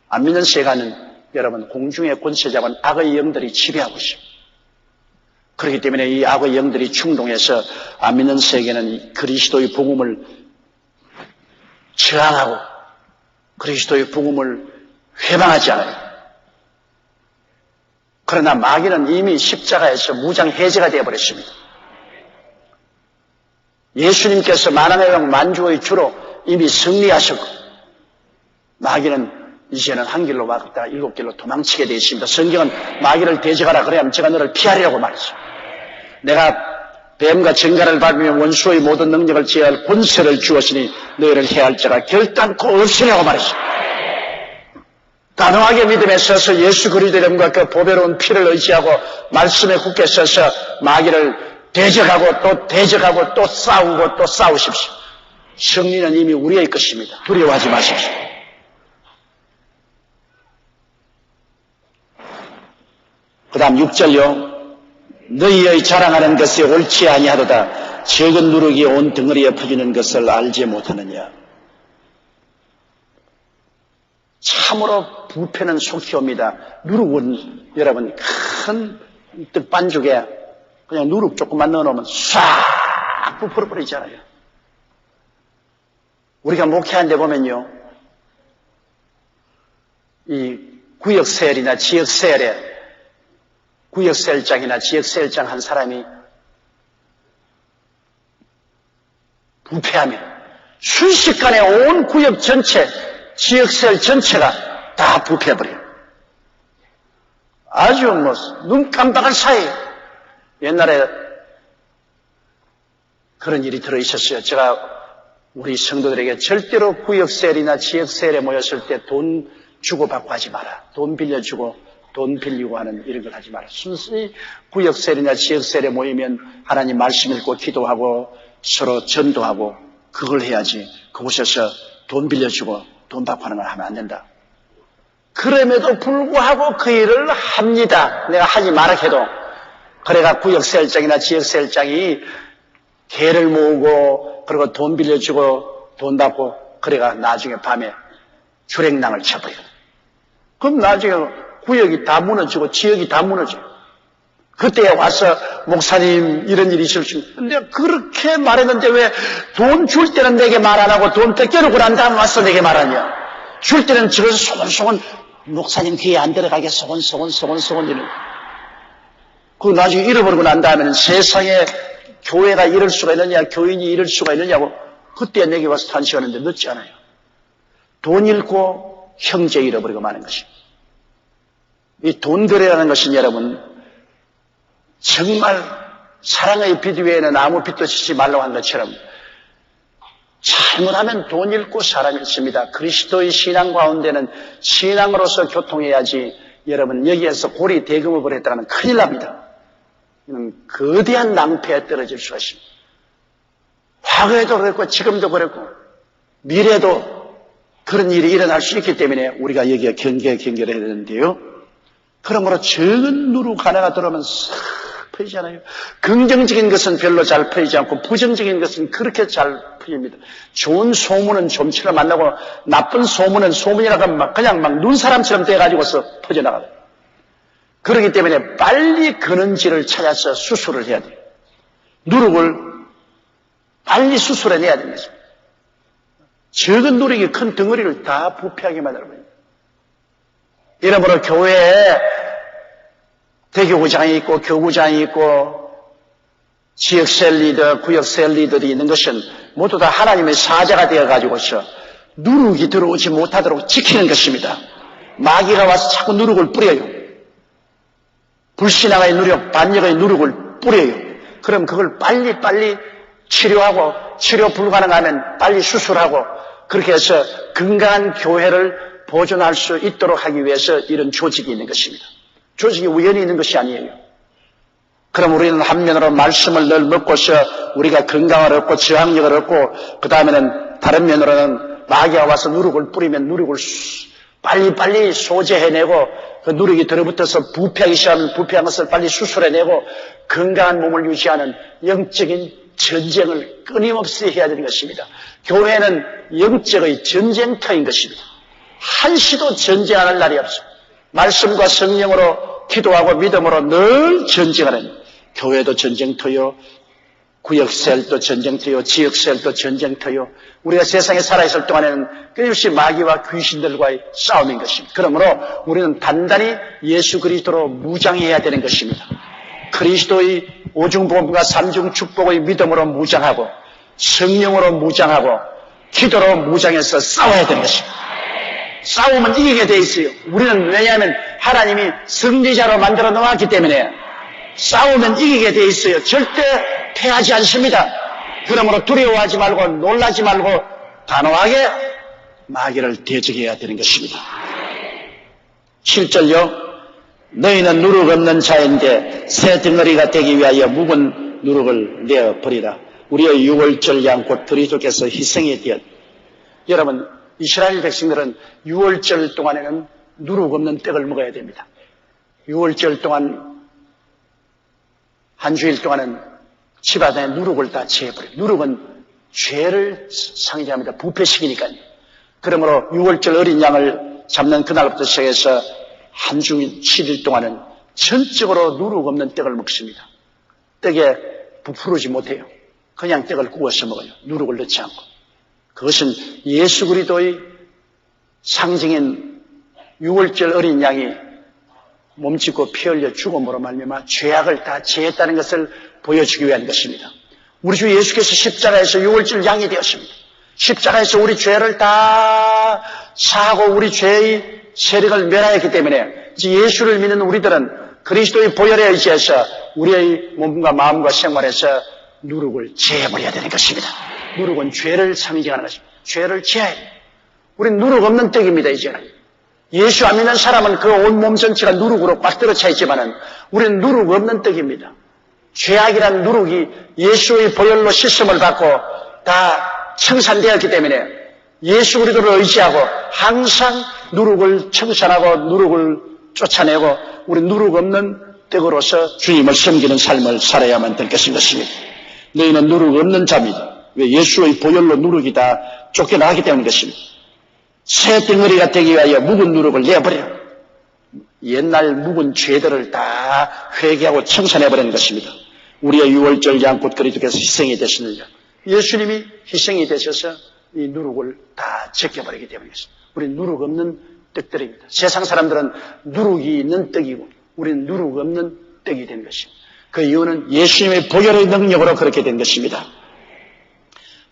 안 믿는 세간은 여러분 공중의 권세자와 악의 영들이 지배하고 있습니다. 그렇기 때문에 이 악의 영들이 충동해서 안 믿는 세계는 그리스도의 복음을 저항하고 그리스도의 복음을 회방하지 않아요. 그러나 마귀는 이미 십자가에서 무장해제가 되어버렸습니다. 예수님께서 만왕의 영 만주의 주로 이미 승리하셨고 마귀는 이제는 한 길로 왔다 7길로 도망치게 되어 있습니다. 성경은 마귀를 대적하라 그래야 제가 너를 피하리라고 말했죠. 내가 뱀과 정갈을 밟으며 원수의 모든 능력을 제어할 권세를 주었으니 너희를 해할 자가 결단코 없으라고 말했죠. 단호하게 믿음에 서서 예수 그리스도의 이름과 그 보배로운 피를 의지하고 말씀에 굳게 서서 마귀를 대적하고 또 싸우고 또 싸우십시오. 승리는 이미 우리의 것입니다. 두려워하지 마십시오. 그 다음 6절요. 너희의 자랑하는 것이 옳지 아니하도다. 적은 누룩이 온 덩어리에 퍼지는 것을 알지 못하느냐. 참으로 부패는 속히 옵니다. 누룩은 여러분 큰 떡반죽에 그냥 누룩 조금만 넣어놓으면 싹 부풀어버리잖아요. 우리가 목회하는데 보면요. 이 구역세열이나 지역세열에 구역세열장이나 지역세열장 한 사람이 부패하면 순식간에 온 구역 전체, 지역세열 전체가 다 부패해버려요. 아주 눈 깜박할 사이에 옛날에 그런 일이 들어있었어요. 제가 우리 성도들에게 절대로 구역세열이나 지역세열에 모였을 때 돈 주고받고 하지 마라. 돈 빌려주고 돈 빌리고 하는 이런 걸 하지 마라. 순수히 구역세일이나 지역세일에 모이면 하나님 말씀 읽고 기도하고 서로 전도하고 그걸 해야지. 그곳에서 돈 빌려주고 돈 받고 하는 걸 하면 안 된다. 그럼에도 불구하고 그 일을 합니다. 내가 하지 마라 해도. 그래가 구역세일장이나 지역세일장이 개를 모으고 그리고 돈 빌려주고 돈 받고 그래가 나중에 밤에 주랭랑을 쳐버려요. 그럼 나중에 구역이 다 무너지고 지역이 다 무너져요. 그때 와서 목사님 이런 일이 있을 수 있는데 내가 그렇게 말했는데 왜 돈 줄 때는 내게 말 안 하고 돈 뺏겨놓고 난 다음에 와서 내게 말하냐. 줄 때는 저기서 소곤소곤 목사님 귀에 안 들어가게 소곤소곤 이런. 그거 나중에 잃어버리고 난 다음에는 세상에 교회가 이럴 수가 있느냐 교인이 이럴 수가 있느냐고 그때 내게 와서 탄식하는데 늦지 않아요. 돈 잃고 형제 잃어버리고 마는 것입니다. 이 돈 거래라는 것은 여러분 정말 사랑의 빛 위에는 아무 빛도 지지 말라고 한 것처럼 잘못하면 돈 잃고 사람 잃습니다. 그리스도의 신앙 가운데는 신앙으로서 교통해야지 여러분 여기에서 고리 대금업을 했다가는 큰일 납니다. 거대한 낭패에 떨어질 수가 있습니다. 과거에도 그랬고 지금도 그랬고 미래도 그런 일이 일어날 수 있기 때문에 우리가 여기에 경계를 해야 되는데요. 그러므로 적은 누룩 하나가 들어오면 싹 퍼지잖아요. 긍정적인 것은 별로 잘 퍼지지 않고 부정적인 것은 그렇게 잘 퍼집니다. 좋은 소문은 좀처럼 만나고 나쁜 소문은 소문이라고 그냥 막 눈사람처럼 돼가지고서 퍼져나가요. 그렇기 때문에 빨리 근원지를 찾아서 수술을 해야 돼요. 누룩을 빨리 수술해내야 되는 것입니다. 적은 누룩이 큰 덩어리를 다 부패하게 만들어버립니다. 이러므로 교회에 대교구장이 있고 교구장이 있고 지역셀 리더, 구역셀 리더들이 있는 것은 모두 다 하나님의 사자가 되어가지고서 누룩이 들어오지 못하도록 지키는 것입니다. 마귀가 와서 자꾸 누룩을 뿌려요. 불신앙의 누룩, 반역의 누룩을 뿌려요. 그럼 그걸 빨리 치료하고 치료 불가능하면 빨리 수술하고 그렇게 해서 건강한 교회를 보존할 수 있도록 하기 위해서 이런 조직이 있는 것입니다. 조직이 우연히 있는 것이 아니에요. 그럼 우리는 한면으로 말씀을 늘 먹고서 우리가 건강을 얻고 저항력을 얻고 그 다음에는 다른 면으로는 마귀가 와서 누룩을 뿌리면 누룩을 빨리 소재해내고 그 누룩이 들어붙어서 부패하기 시작하면 부패한 것을 빨리 수술해내고 건강한 몸을 유지하는 영적인 전쟁을 끊임없이 해야 되는 것입니다. 교회는 영적의 전쟁터인 것입니다. 한시도 전쟁 안 할 날이 없습니다. 말씀과 성령으로 기도하고 믿음으로 늘 전쟁하는, 교회도 전쟁터요, 구역셀도 전쟁터요, 지역셀도 전쟁터요. 우리가 세상에 살아있을 동안에는 끊임없이 마귀와 귀신들과의 싸움인 것입니다. 그러므로 우리는 단단히 예수 그리스도로 무장해야 되는 것입니다. 그리스도의 오중복음과 삼중축복의 믿음으로 무장하고, 성령으로 무장하고, 기도로 무장해서 싸워야 되는 것입니다. 싸우면 이기게 돼 있어요. 우리는 왜냐하면 하나님이 승리자로 만들어 놓았기 때문에 싸우면 이기게 돼 있어요. 절대 패하지 않습니다. 그러므로 두려워하지 말고 놀라지 말고 단호하게 마귀를 대적해야 되는 것입니다. 7절요. 너희는 누룩 없는 자인데 새 덩어리가 되기 위하여 묵은 누룩을 내어버리라. 우리의 유월절 양 곧 그리스도께서 희생이 되었. 여러분, 이스라엘 백성들은 유월절 동안에는 누룩 없는 떡을 먹어야 됩니다. 유월절 동안 한 주일 동안은 집안에 누룩을 다 제해버려요. 누룩은 죄를 상징합니다. 부패시키니까요. 그러므로 유월절 어린 양을 잡는 그날부터 시작해서 한 주일 7일 동안은 전적으로 누룩 없는 떡을 먹습니다. 떡에 부풀지 못해요. 그냥 떡을 구워서 먹어요. 누룩을 넣지 않고. 그것은 예수 그리스도의 상징인 유월절 어린 양이 몸짓고 피 흘려 죽음으로 말미암아 죄악을 다 제했다는 것을 보여주기 위한 것입니다. 우리 주 예수께서 십자가에서 유월절 양이 되었습니다. 십자가에서 우리 죄를 다 사하고 우리 죄의 세력을 멸하였기 때문에 예수를 믿는 우리들은 그리스도의 보혈에 의지해서 우리의 몸과 마음과 생활에서 누룩을 제해버려야 되는 것입니다. 누룩은 죄를 상징하는 것입니다. 죄를 제해야 돼요. 우리는 누룩 없는 떡입니다. 이제는 예수 안 믿는 사람은 그 온 몸 전체가 누룩으로 꽉 들어차 있지만은 우리는 누룩 없는 떡입니다. 죄악이란 누룩이 예수의 보혈로 씻음을 받고 다 청산되었기 때문에 예수 그리스도를 의지하고 항상 누룩을 청산하고 누룩을 쫓아내고 우리 누룩 없는 떡으로서 주님을 섬기는 삶을 살아야만 될 것인 것입니다. 너희는 누룩 없는 자입니다. 왜? 예수의 보혈로 누룩이 다 쫓겨나기 때문인 것입니다. 새 덩어리가 되기 위하여 묵은 누룩을 내버려. 옛날 묵은 죄들을 다 회개하고 청산해버리는 것입니다. 우리의 유월절 양 곧 그리스도께서 희생이 되시느냐. 예수님이 희생이 되셔서 이 누룩을 다 제껴버리기 때문입니다. 우리는 누룩 없는 떡들입니다. 세상 사람들은 누룩이 있는 떡이고 우리는 누룩 없는 떡이 된 것입니다. 그 이유는 예수님의 보혈의 능력으로 그렇게 된 것입니다.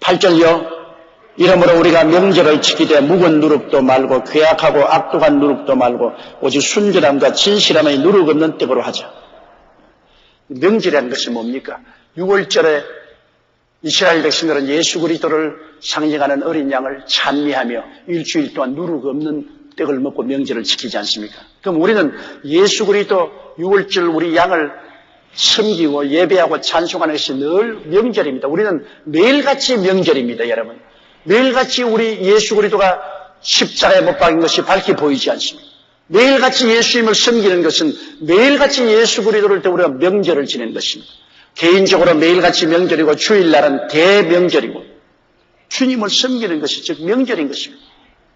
8절요. 이러므로 우리가 명절을 지키되 묵은 누룩도 말고 괴악하고 악독한 누룩도 말고 오직 순전함과 진실함의 누룩 없는 떡으로 하자. 명절이라는 것이 뭡니까? 6월절에 이스라엘 백성들은 예수 그리스도를 상징하는 어린 양을 찬미하며 일주일 동안 누룩 없는 떡을 먹고 명절을 지키지 않습니까? 그럼 우리는 예수 그리스도 6월절 우리 양을 섬기고 예배하고 찬송하는 것이 늘 명절입니다. 우리는 매일같이 명절입니다, 여러분. 매일같이 우리 예수 그리스도가 십자가에 못 박인 것이 밝게 보이지 않습니다. 매일같이 예수님을 섬기는 것은 매일같이 예수 그리스도를 때 우리가 명절을 지내는 것입니다. 개인적으로 매일같이 명절이고 주일날은 대명절이고 주님을 섬기는 것이 즉 명절인 것입니다.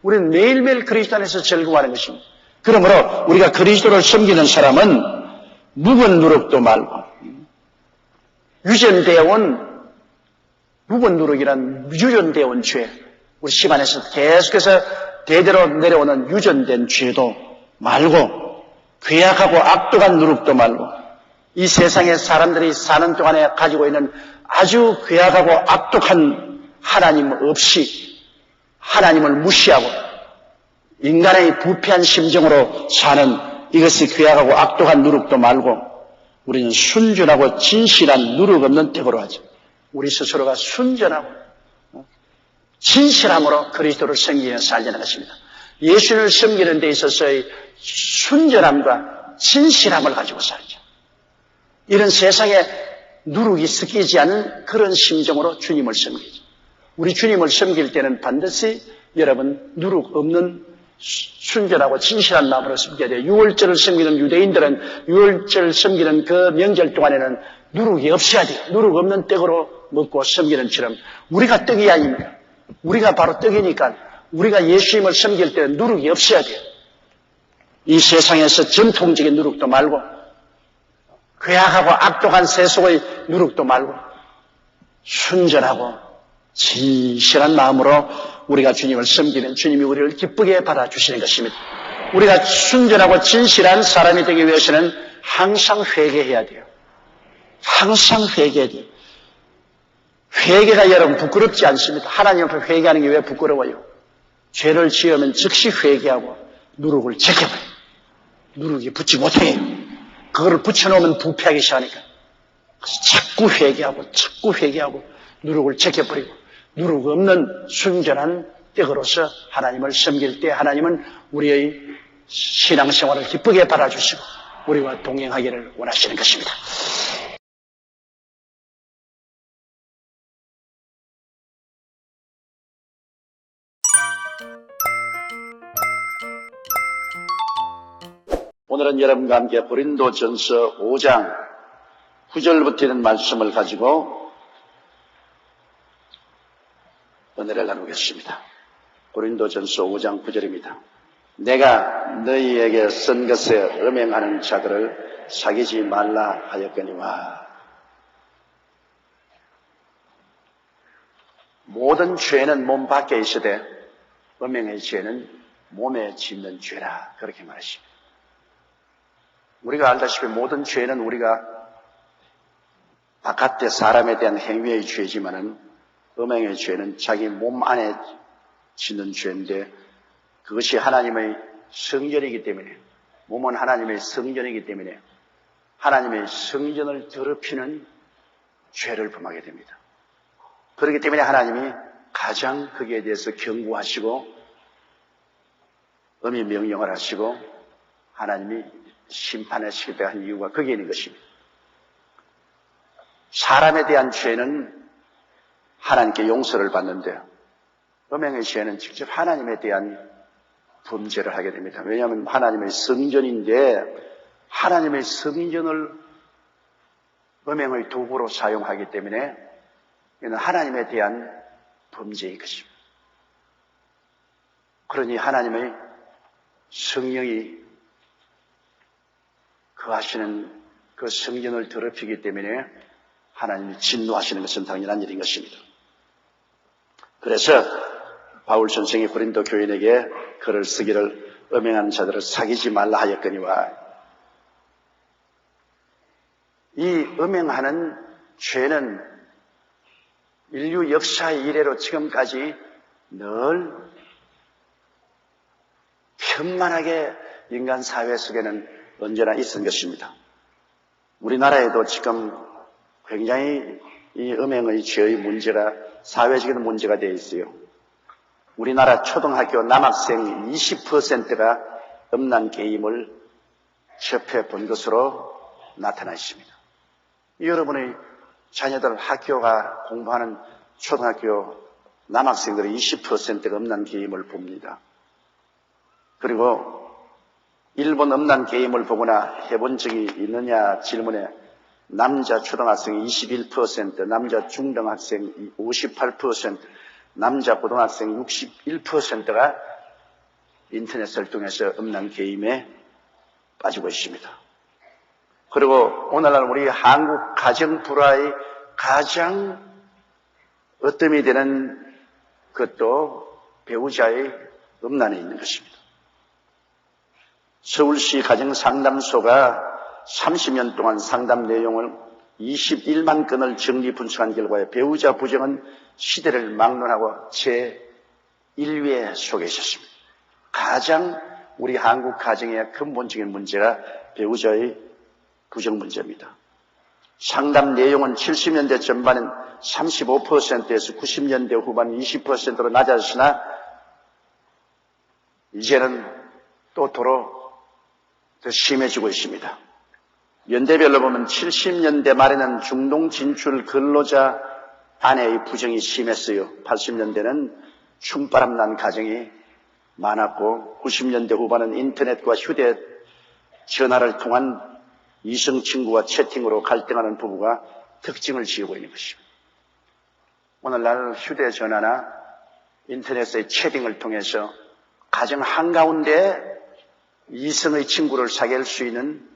우리는 매일매일 그리스도 안에서 즐거워하는 것입니다. 그러므로 우리가 그리스도를 섬기는 사람은 묵은 누룩도 말고 유전되어 온 묵은 누룩이란 유전되어 온 죄, 우리 집안에서 계속해서 대대로 내려오는 유전된 죄도 말고 괴악하고 악독한 누룩도 말고 이 세상에 사람들이 사는 동안에 가지고 있는 아주 괴악하고 악독한 하나님 없이 하나님을 무시하고 인간의 부패한 심정으로 사는 이것이 괴악하고 악독한 누룩도 말고 우리는 순전하고 진실한 누룩 없는 떡으로 하죠. 우리 스스로가 순전하고 진실함으로 그리스도를 섬기며 살려는 것입니다. 예수를 섬기는 데 있어서의 순전함과 진실함을 가지고 살죠. 이런 세상에 누룩이 섞이지 않은 그런 심정으로 주님을 섬기죠. 우리 주님을 섬길 때는 반드시 여러분 누룩 없는 순전하고 진실한 마음으로 섬겨야 돼요. 6월절을 섬기는 유대인들은 6월절 섬기는 그 명절 동안에는 누룩이 없어야 돼요. 누룩 없는 떡으로 먹고 섬기는 처럼 우리가 떡이 아닙니다. 우리가 바로 떡이니까 우리가 예수님을 섬길 때 누룩이 없어야 돼요. 이 세상에서 전통적인 누룩도 말고 괴악하고 악독한 세속의 누룩도 말고 순전하고 진실한 마음으로 우리가 주님을 섬기면 주님이 우리를 기쁘게 받아주시는 것입니다. 우리가 순전하고 진실한 사람이 되기 위해서는 항상 회개해야 돼요. 항상 회개해야 돼요. 회개가 여러분 부끄럽지 않습니다. 하나님 앞에 회개하는 게 왜 부끄러워요? 죄를 지으면 즉시 회개하고 누룩을 제껴버려요. 누룩이 붙지 못하게 해요. 그거를 붙여놓으면 부패하기 시작하니까 자꾸 회개하고 누룩을 제껴버리고 누룩 없는 순전한 떡으로서 하나님을 섬길 때 하나님은 우리의 신앙생활을 기쁘게 받아주시고 우리와 동행하기를 원하시는 것입니다. 오늘은 여러분과 함께 고린도전서 5장 9절부터 있는 말씀을 가지고 은혜를 나누겠습니다. 고린도전서 5장 9절입니다. 내가 너희에게 쓴 것에 음행하는 자들을 사귀지 말라 하였거니와. 모든 죄는 몸 밖에 있으되 음행의 죄는 몸에 짓는 죄라, 그렇게 말하십니다. 우리가 알다시피 모든 죄는 우리가 바깥의 사람에 대한 행위의 죄지만은 음행의 죄는 자기 몸 안에 짓는 죄인데 그것이 하나님의 성전이기 때문에, 몸은 하나님의 성전이기 때문에 하나님의 성전을 더럽히는 죄를 범하게 됩니다. 그렇기 때문에 하나님이 가장 거기에 대해서 경고하시고 엄히 명령을 하시고 하나님이 심판하시기도 한 이유가 거기에 있는 것입니다. 사람에 대한 죄는 하나님께 용서를 받는데 음행의 죄는 직접 하나님에 대한 범죄를 하게 됩니다. 왜냐하면 하나님의 성전인데 하나님의 성전을 음행의 도구로 사용하기 때문에 이는 하나님에 대한 범죄인 것입니다. 그러니 하나님의 성령이 거하시는 그 성전을 더럽히기 때문에 하나님이 진노하시는 것은 당연한 일인 것입니다. 그래서 바울 선생이 고린도 교인에게 글을 쓰기를 음행하는 자들을 사귀지 말라 하였거니와. 이 음행하는 죄는 인류 역사의 이래로 지금까지 늘 편만하게 인간 사회 속에는 언제나 있은 것입니다. 우리나라에도 지금 굉장히 이 음행의 죄의 문제가 사회적인 문제가 되어 있어요. 우리나라 초등학교 남학생 20%가 음란 게임을 접해 본 것으로 나타나 있습니다. 여러분의 자녀들 학교가 공부하는 초등학교 남학생들의 20%가 음란 게임을 봅니다. 그리고 일본 음란 게임을 보거나 해본 적이 있느냐 질문에 남자 초등학생이 21%, 남자 중등학생 58%, 남자 고등학생 61%가 인터넷을 통해서 음란 게임에 빠지고 있습니다. 그리고 오늘날 우리 한국 가정 불화의 가장 어뜸이 되는 것도 배우자의 음란에 있는 것입니다. 서울시 가정상담소가 30년 동안 상담 내용을 21만 건을 정리 분석한 결과에 배우자 부정은 시대를 막론하고 제1위에 속해 있었습니다. 가장 우리 한국 가정의 근본적인 문제가 배우자의 부정 문제입니다. 상담 내용은 70년대 전반은 35%에서 90년대 후반 20%로 낮았으나 이제는 또 도로 더 심해지고 있습니다. 연대별로 보면 70년대 말에는 중동 진출 근로자 아내의 부정이 심했어요. 80년대는 춤바람 난 가정이 많았고 90년대 후반은 인터넷과 휴대전화를 통한 이성 친구와 채팅으로 갈등하는 부부가 특징을 지우고 있는 것입니다. 오늘날 휴대전화나 인터넷의 채팅을 통해서 가정 한가운데 이성의 친구를 사귈 수 있는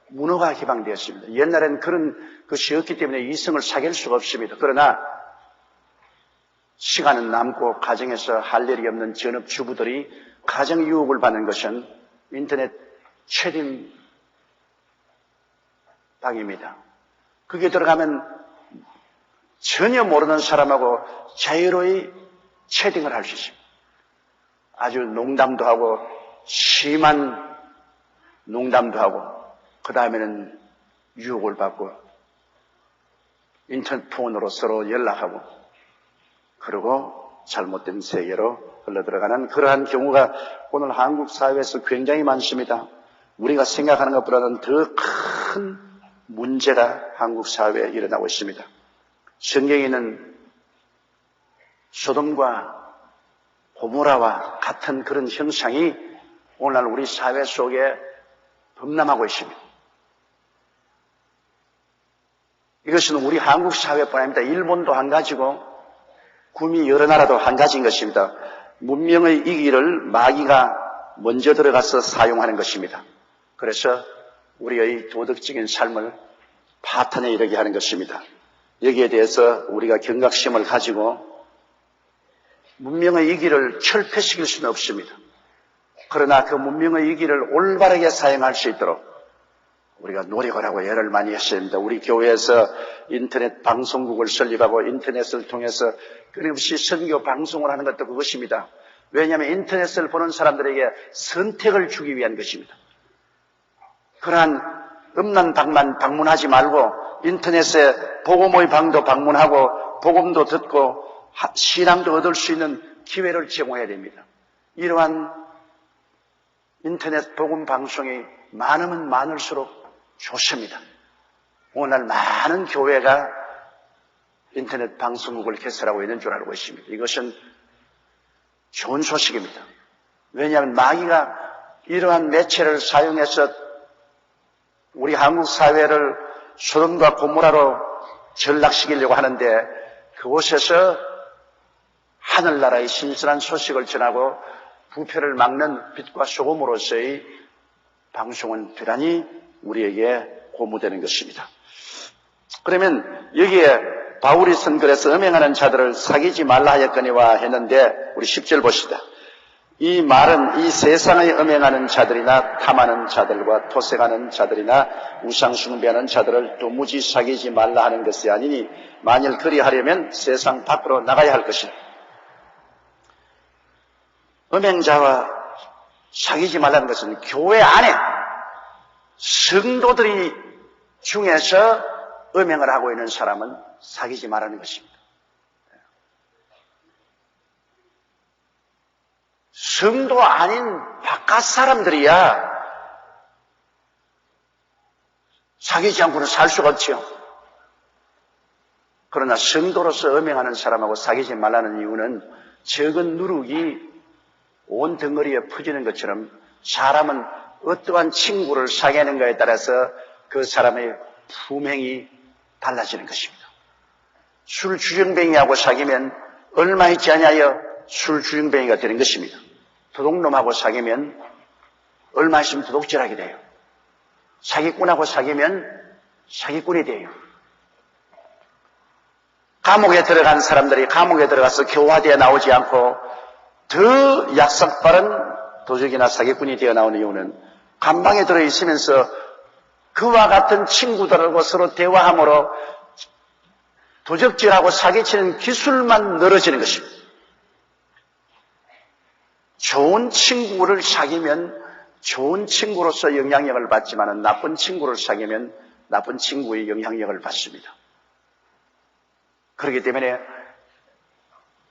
문화가 개방되었습니다. 옛날에는 그런 것이 없기 때문에 이성을 사귈 수가 없습니다. 그러나 시간은 남고 가정에서 할 일이 없는 전업주부들이 가정 유혹을 받는 것은 인터넷 채팅 방입니다. 그게 들어가면 전혀 모르는 사람하고 자유로이 채팅을 할 수 있습니다. 아주 농담도 하고 심한 농담도 하고 그 다음에는 유혹을 받고 인터넷 폰으로 서로 연락하고 그리고 잘못된 세계로 흘러들어가는 그러한 경우가 오늘 한국 사회에서 굉장히 많습니다. 우리가 생각하는 것보다는 더 큰 문제가 한국 사회에 일어나고 있습니다. 성경에는 소돔과 고모라와 같은 그런 형상이 오늘날 우리 사회 속에 범람하고 있습니다. 이것은 우리 한국 사회뿐 아닙니다. 일본도 한 가지고 구미 여러 나라도 한 가지인 것입니다. 문명의 이기를 마귀가 먼저 들어가서 사용하는 것입니다. 그래서 우리의 도덕적인 삶을 파탄에 이르게 하는 것입니다. 여기에 대해서 우리가 경각심을 가지고 문명의 이기를 철폐시킬 수는 없습니다. 그러나 그 문명의 이기를 올바르게 사용할 수 있도록 우리가 노력을 하고 애를 많이 했어야 합니다. 우리 교회에서 인터넷 방송국을 설립하고 인터넷을 통해서 끊임없이 선교 방송을 하는 것도 그것입니다. 왜냐하면 인터넷을 보는 사람들에게 선택을 주기 위한 것입니다. 그러한 음란 방만 방문하지 말고 인터넷에 복음의 방도 방문하고 복음도 듣고 신앙도 얻을 수 있는 기회를 제공해야 됩니다. 이러한 인터넷 복음 방송이 많으면 많을수록 좋습니다. 오늘 많은 교회가 인터넷 방송국을 개설하고 있는 줄 알고 있습니다. 이것은 좋은 소식입니다. 왜냐하면 마귀가 이러한 매체를 사용해서 우리 한국 사회를 소돔과 고모라로 전락시키려고 하는데 그곳에서 하늘나라의 신선한 소식을 전하고 부패를 막는 빛과 소금으로서의 방송은 대단히 우리에게 고무되는 것입니다. 그러면 여기에 바울이 쓴 글에서 음행하는 자들을 사귀지 말라 하였거니와 했는데 우리 10절 보시다. 이 말은 이 세상의 음행하는 자들이나 탐하는 자들과 토색하는 자들이나 우상숭배하는 자들을 도무지 사귀지 말라 하는 것이 아니니 만일 그리하려면 세상 밖으로 나가야 할 것이다. 음행자와 사귀지 말라는 것은 교회 안에 성도들이 중에서 음행을 하고 있는 사람은 사귀지 말라는 것입니다. 성도 아닌 바깥 사람들이야 사귀지 않고는 살 수가 없지요. 그러나 성도로서 음행하는 사람하고 사귀지 말라는 이유는 적은 누룩이 온 덩어리에 퍼지는 것처럼 사람은 어떠한 친구를 사귀는가에 따라서 그 사람의 품행이 달라지는 것입니다. 술 주정뱅이하고 사귀면 얼마 있지 아니하여 술 주정뱅이가 되는 것입니다. 도둑놈하고 사귀면 얼마 있으면 도둑질하게 돼요. 사기꾼하고 사귀면 사기꾼이 돼요. 감옥에 들어간 사람들이 감옥에 들어가서 교화되어 나오지 않고 더 약삭빠른 도적이나 사기꾼이 되어 나오는 이유는 감방에 들어있으면서 그와 같은 친구들하고 서로 대화함으로 도적질하고 사기치는 기술만 늘어지는 것입니다. 좋은 친구를 사귀면 좋은 친구로서 영향력을 받지만 나쁜 친구를 사귀면 나쁜 친구의 영향력을 받습니다. 그렇기 때문에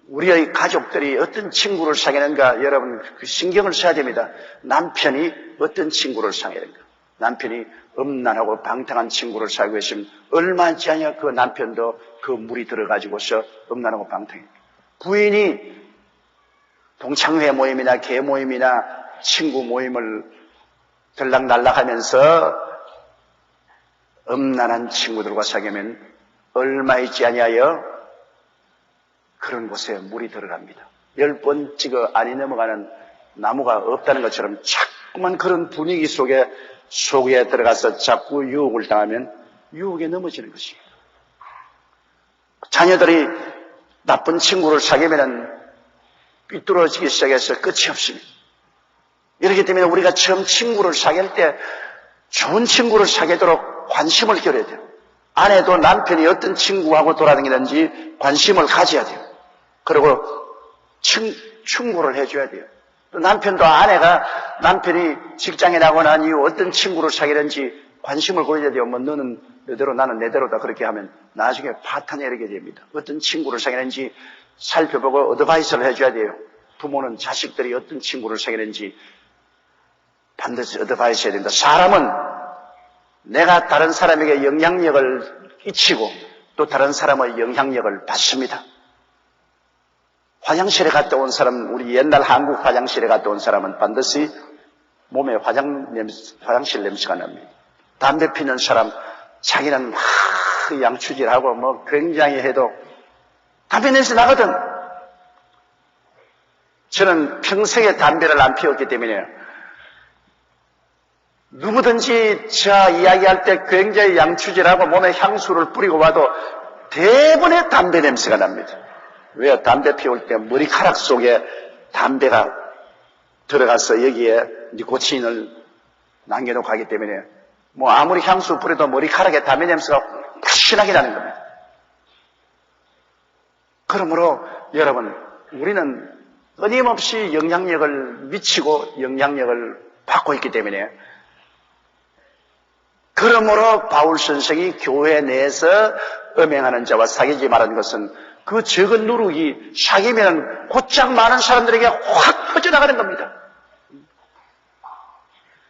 우리의 가족들이 어떤 친구를 사귀는가 여러분 그 신경을 써야 됩니다. 남편이 어떤 친구를 사귀는가. 남편이 음란하고 방탕한 친구를 사귀고 있으면 얼마 있지 않냐 그 남편도 그 물이 들어가지고서 음란하고 방탕해. 부인이 동창회 모임이나 개 모임이나 친구 모임을 들락날락하면서 음란한 친구들과 사귀면 얼마 있지 아니하여 그런 곳에 물이 들어갑니다. 10번 찍어 안이 넘어가는 나무가 없다는 것처럼 자꾸만 그런 분위기 속에 들어가서 자꾸 유혹을 당하면 유혹에 넘어지는 것입니다. 자녀들이 나쁜 친구를 사귀면 삐뚤어지기 시작해서 끝이 없습니다. 이렇기 때문에 우리가 처음 친구를 사귈 때 좋은 친구를 사귀도록 관심을 겨뤄야 돼요. 아내도 남편이 어떤 친구하고 돌아다니는지 관심을 가져야 돼요. 그리고 충고를 해줘야 돼요. 또 남편도 아내가 남편이 직장에 나고 난 이후 어떤 친구를 사귀는지 관심을 보여야 돼요. 뭐 너는 너대로 나는 내대로다 그렇게 하면 나중에 파탄이 이르게 됩니다. 어떤 친구를 사귀는지 살펴보고 어드바이스를 해줘야 돼요. 부모는 자식들이 어떤 친구를 사귀는지 반드시 어드바이스 해야 된다. 사람은 내가 다른 사람에게 영향력을 끼치고 또 다른 사람의 영향력을 받습니다. 화장실에 갔다 온 사람, 우리 옛날 한국 화장실에 갔다 온 사람은 반드시 몸에 화장실 냄새가 납니다. 담배 피는 사람, 자기는 양추질하고 뭐 굉장히 해도 담배 냄새 나거든. 저는 평생에 담배를 안 피웠기 때문에 누구든지 저 이야기할 때 굉장히 양추질하고 몸에 향수를 뿌리고 와도 대부분의 담배 냄새가 납니다. 왜요? 담배 피울 때 머리카락 속에 담배가 들어가서 여기에 니코틴을 남겨놓고 하기 때문에 뭐 아무리 향수 뿌려도 머리카락에 담배 냄새가 확실하게 나는 겁니다. 그러므로 여러분, 우리는 끊임없이 영향력을 미치고 영향력을 받고 있기 때문에 그러므로 바울 선생이 교회 내에서 음행하는 자와 사귀지 말라는 것은 그 적은 누룩이 사귀면 곧장 많은 사람들에게 확 퍼져나가는 겁니다.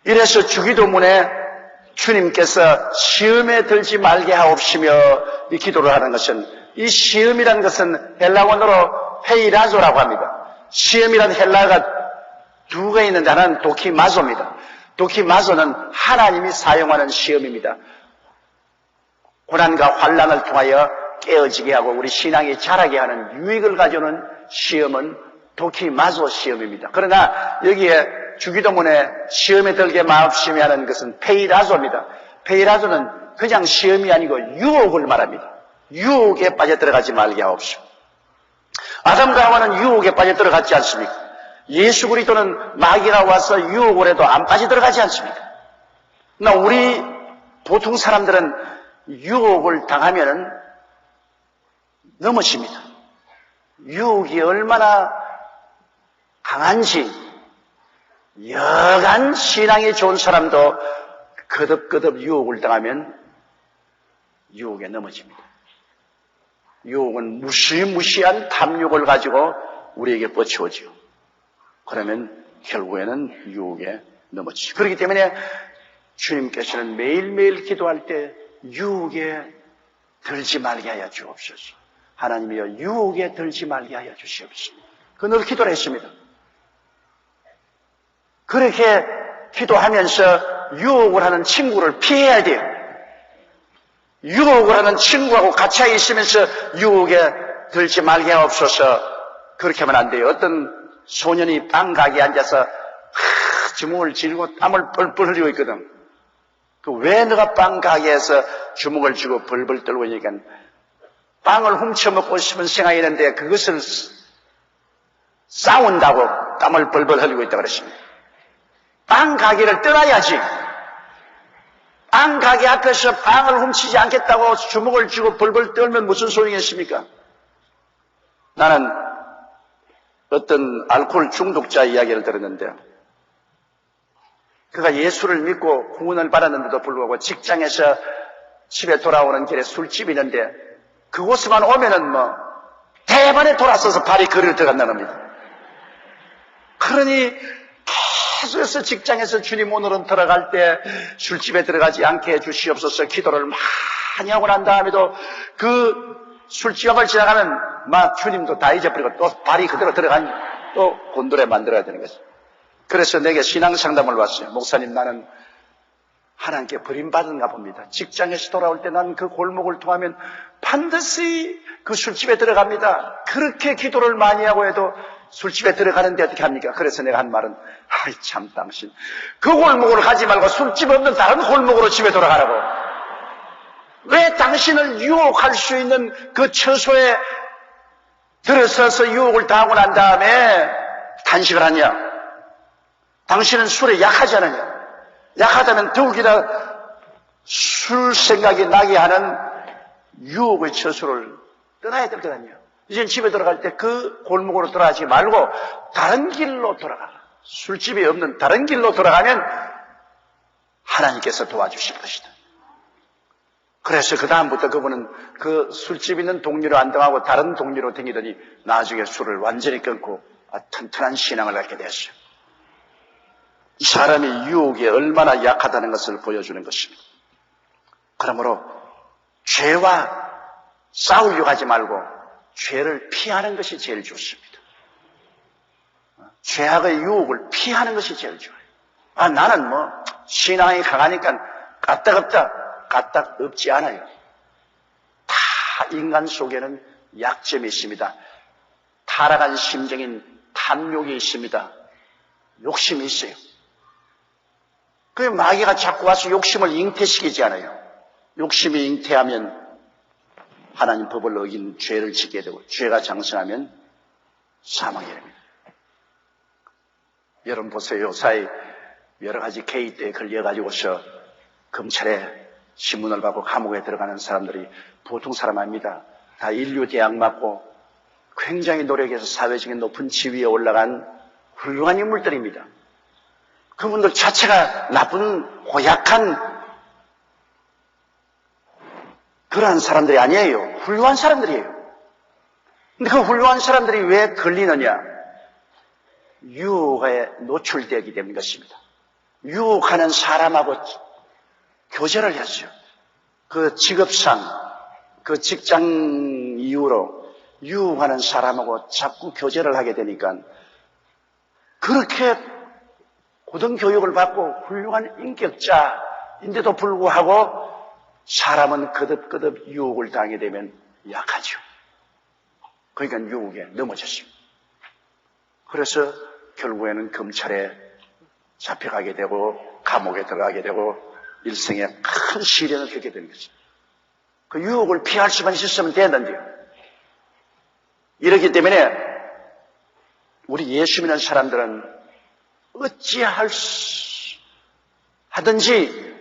이래서 주기도문에 주님께서 시험에 들지 말게 하옵시며 이 기도를 하는 것은 이 시험이라는 것은 헬라어로 페이라조라고 합니다. 시험이란 헬라어가 두 개 있는데 하나는 도키마조입니다. 도키마조는 하나님이 사용하는 시험입니다. 고난과 환난을 통하여 깨어지게 하고 우리 신앙이 자라게 하는 유익을 가져오는 시험은 도키마조 시험입니다. 그러나 여기에 주기도문에 시험에 들게 마옵시며 하는 것은 페이라조입니다. 페이라조는 그냥 시험이 아니고 유혹을 말합니다. 유혹에 빠져들어가지 말게 하옵시오. 아담과 하와는 유혹에 빠져들어갔지 않습니까? 예수 그리스도는 마귀가 와서 유혹을 해도 안 빠져들어가지 않습니까? 그러나 우리 보통 사람들은 유혹을 당하면 넘어집니다. 유혹이 얼마나 강한지 여간 신앙이 좋은 사람도 거듭거듭 유혹을 당하면 유혹에 넘어집니다. 유혹은 무시무시한 탐욕을 가지고 우리에게 뻗쳐오죠. 그러면 결국에는 유혹에 넘어지죠. 그렇기 때문에 주님께서는 매일매일 기도할 때 유혹에 들지 말게 하여 주옵소서. 하나님이여 유혹에 들지 말게 하여 주시옵소서. 그 늘 기도를 했습니다. 그렇게 기도하면서 유혹을 하는 친구를 피해야 돼요. 유혹을 하는 친구하고 같이 있으면서 유혹에 들지 말게 하옵소서. 그렇게 하면 안 돼요. 어떤 소년이 빵 가게에 앉아서 주먹을 쥐고 땀을 뻘뻘 흘리고 있거든. 왜 너가 빵 가게에서 주먹을 쥐고 벌벌 떨고 있으니까 빵을 훔쳐먹고 싶은 생각이 있는데 그것을 싸운다고 땀을 벌벌 흘리고 있다고 그랬습니다. 빵 가게를 떠나야지. 빵 가게 앞에서 빵을 훔치지 않겠다고 주먹을 쥐고 벌벌 떨면 무슨 소용이겠습니까? 나는 어떤 알코올 중독자 이야기를 들었는데 그가 예수를 믿고 구원을 받았는데도 불구하고 직장에서 집에 돌아오는 길에 술집이 있는데 그곳에만 오면은 대만에 돌아서서 발이 거리를 들어간다는 겁니다. 그러니 계속해서 직장에서 주님 오늘은 들어갈 때 술집에 들어가지 않게 해주시옵소서 기도를 많이 하고 난 다음에도 그 술집 앞을 지나가면 주님도 다 잊어버리고 또 발이 그대로 들어간 또 곤돌에 만들어야 되는 거죠. 그래서 내게 신앙 상담을 왔어요. 목사님 나는 하나님께 버림받은가 봅니다. 직장에서 돌아올 때 난 그 골목을 통하면 반드시 그 술집에 들어갑니다. 그렇게 기도를 많이 하고 해도 술집에 들어가는데 어떻게 합니까? 그래서 내가 한 말은, 아이 참 당신 그 골목으로 가지 말고 술집 없는 다른 골목으로 집에 돌아가라고. 왜 당신을 유혹할 수 있는 그 처소에 들어서서 유혹을 당하고 난 다음에 단식을 하냐? 당신은 술에 약하지 않느냐? 약하다면 더욱이나 술 생각이 나게 하는 유혹의 처소를 떠나야 될 것 아니에요. 이제 집에 들어갈 때 그 골목으로 돌아가지 말고 다른 길로 돌아가. 술집이 없는 다른 길로 돌아가면 하나님께서 도와주실 것이다. 그래서 그 다음부터 그분은 그 술집 있는 동리로 안 당하고 다른 동리로 다니더니 나중에 술을 완전히 끊고 튼튼한 신앙을 갖게 되었어요. 이 사람이 유혹에 얼마나 약하다는 것을 보여주는 것입니다. 그러므로 죄와 싸우려고 하지 말고 죄를 피하는 것이 제일 좋습니다. 죄악의 유혹을 피하는 것이 제일 좋아요. 나는 신앙이 강하니까 까딱없다. 까딱 없지 않아요. 다 인간 속에는 약점이 있습니다. 타락한 심정인 탐욕이 있습니다. 욕심이 있어요. 그 마귀가 자꾸 와서 욕심을 잉태시키지 않아요. 욕심이 잉태하면 하나님 법을 어긴 죄를 짓게 되고 죄가 장성하면 사망이 됩니다. 여러분 보세요. 요사이 여러 가지 개입대에 걸려가지고서 검찰에 신문을 받고 감옥에 들어가는 사람들이 보통 사람 아닙니다. 다 인류 대학 맞고 굉장히 노력해서 사회적인 높은 지위에 올라간 훌륭한 인물들입니다. 그분들 자체가 나쁜 고약한 그러한 사람들이 아니에요. 훌륭한 사람들이에요. 근데 그 훌륭한 사람들이 왜 걸리느냐? 유혹에 노출되기 때문인 것입니다. 유혹하는 사람하고 교제를 했어요. 그 직업상, 그 직장 이유로 유혹하는 사람하고 자꾸 교제를 하게 되니까 그렇게 고등교육을 받고 훌륭한 인격자인데도 불구하고 사람은 거듭거듭 유혹을 당하게 되면 약하죠. 그러니까 유혹에 넘어졌습니다. 그래서 결국에는 검찰에 잡혀가게 되고 감옥에 들어가게 되고 일생에 큰 시련을 겪게 되는 거죠. 그 유혹을 피할 수만 있었으면 되는데요. 이렇기 때문에 우리 예수 믿는 사람들은 하든지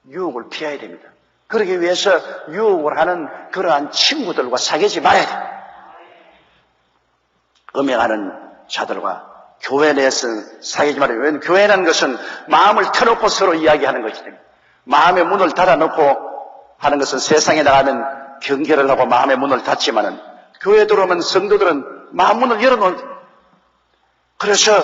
유혹을 피해야 됩니다. 그러기 위해서 유혹을 하는 그러한 친구들과 사귀지 말아야 돼요. 음행하는 자들과 교회 내에서 사귀지 말아요. 왜냐하면 교회라는 것은 마음을 터놓고 서로 이야기하는 것이기 때문에 마음의 문을 닫아놓고 하는 것은 세상에 나가면 경계를 하고 마음의 문을 닫지만은 교회 들어오면 성도들은 마음 문을 열어놓은 그래서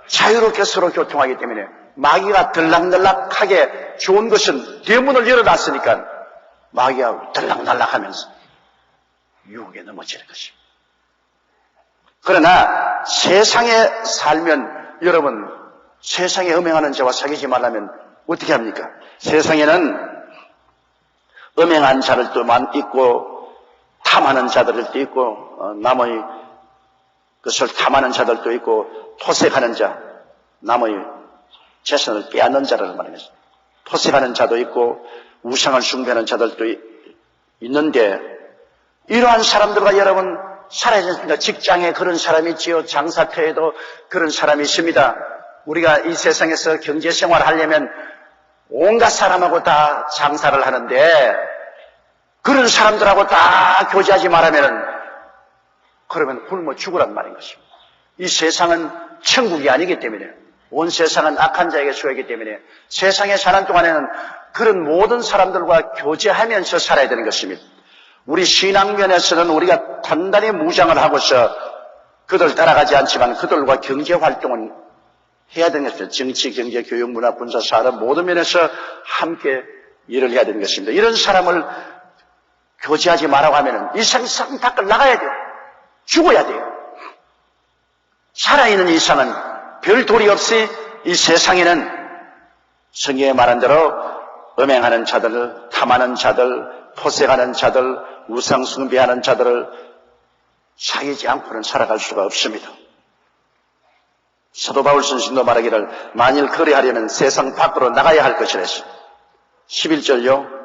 자유롭게 서로 교통하기 때문에 마귀가 들락날락하게 좋은 것은 대문을 열어놨으니까 마귀가 들락날락하면서 유혹에 넘어지는 것입니다. 그러나 세상에 살면 여러분 세상에 음행하는 자와 사귀지 말라면 어떻게 합니까? 세상에는 음행한 자들도 있고 탐하는 자들도 있고 남의 그것을 탐하는 자들도 있고 토색하는 자, 남의 재산을 빼앗는 자를 말하는 것입니다. 토색하는 자도 있고 우상을 숭배하는 자들도 있는데 이러한 사람들과 여러분 살아야 됩니다. 직장에 그런 사람이 있지요. 장사터에도 그런 사람이 있습니다. 우리가 이 세상에서 경제생활을 하려면 온갖 사람하고 다 장사를 하는데 그런 사람들하고 다 교제하지 말라면은 그러면 굶어 죽으란 말인 것입니다. 이 세상은 천국이 아니기 때문에 온 세상은 악한 자에게 속하기 때문에 세상에 사는 동안에는 그런 모든 사람들과 교제하면서 살아야 되는 것입니다. 우리 신앙면에서는 우리가 단단히 무장을 하고서 그들 따라가지 않지만 그들과 경제활동은 해야 되는 것입니다. 정치, 경제, 교육, 문화, 군사, 산업 모든 면에서 함께 일을 해야 되는 것입니다. 이런 사람을 교제하지 말라고 하면은 이 세상 밖을 나가야 돼요. 죽어야 돼요. 살아있는 이상은 별 도리 없이 이 세상에는 성경에 말한 대로 음행하는 자들, 탐하는 자들, 포색하는 자들, 우상 숭배하는 자들을 사귀지 않고는 살아갈 수가 없습니다. 사도 바울 선생도 말하기를 만일 그리하려면 세상 밖으로 나가야 할 것이라 했습니다. 11절요.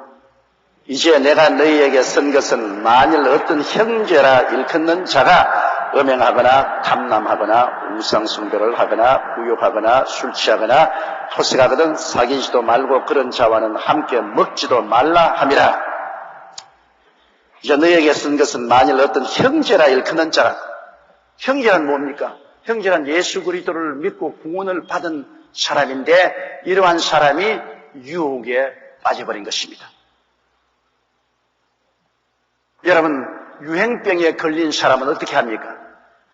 이제 내가 너희에게 쓴 것은 만일 어떤 형제라 일컫는 자가 음행하거나 탐남하거나 우상숭배를 하거나 부욕하거나 술 취하거나 포색하거든 사귀지도 말고 그런 자와는 함께 먹지도 말라 함이라. 이제 너희에게 쓴 것은 만일 어떤 형제라 일컫는 자가, 형제란 뭡니까? 형제란 예수 그리스도를 믿고 구원을 받은 사람인데 이러한 사람이 유혹에 빠져버린 것입니다. 여러분, 유행병에 걸린 사람은 어떻게 합니까?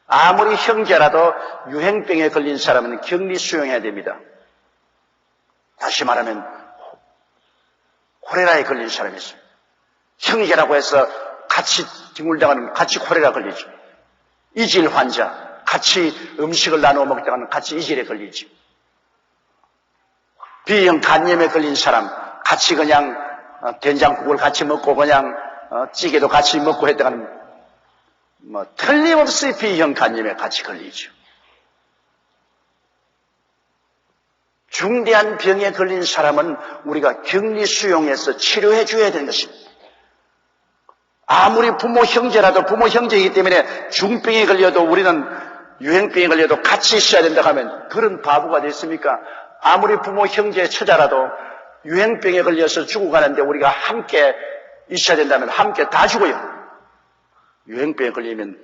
아무리 형제라도 유행병에 걸린 사람은 격리 수용해야 됩니다. 다시 말하면 콜레라에 걸린 사람이 있어요. 형제라고 해서 같이 뒹굴다가는 같이 콜레라 걸리죠. 이질 환자, 같이 음식을 나누어 먹다가는 같이 이질에 걸리죠. B형 간염에 걸린 사람, 같이 그냥 된장국을 같이 먹고 그냥 찌개도 같이 먹고 했다가는 틀림없이 B형 간염에 같이 걸리죠. 중대한 병에 걸린 사람은 우리가 격리 수용해서 치료해 줘야 되는 것입니다. 아무리 부모 형제라도 부모 형제이기 때문에 중병에 걸려도 우리는 유행병에 걸려도 같이 있어야 된다 하면 그런 바보가 됐습니까? 아무리 부모 형제 처자라도 유행병에 걸려서 죽어가는데 우리가 함께 있어야 된다면 함께 다 죽어요. 유행병에 걸리면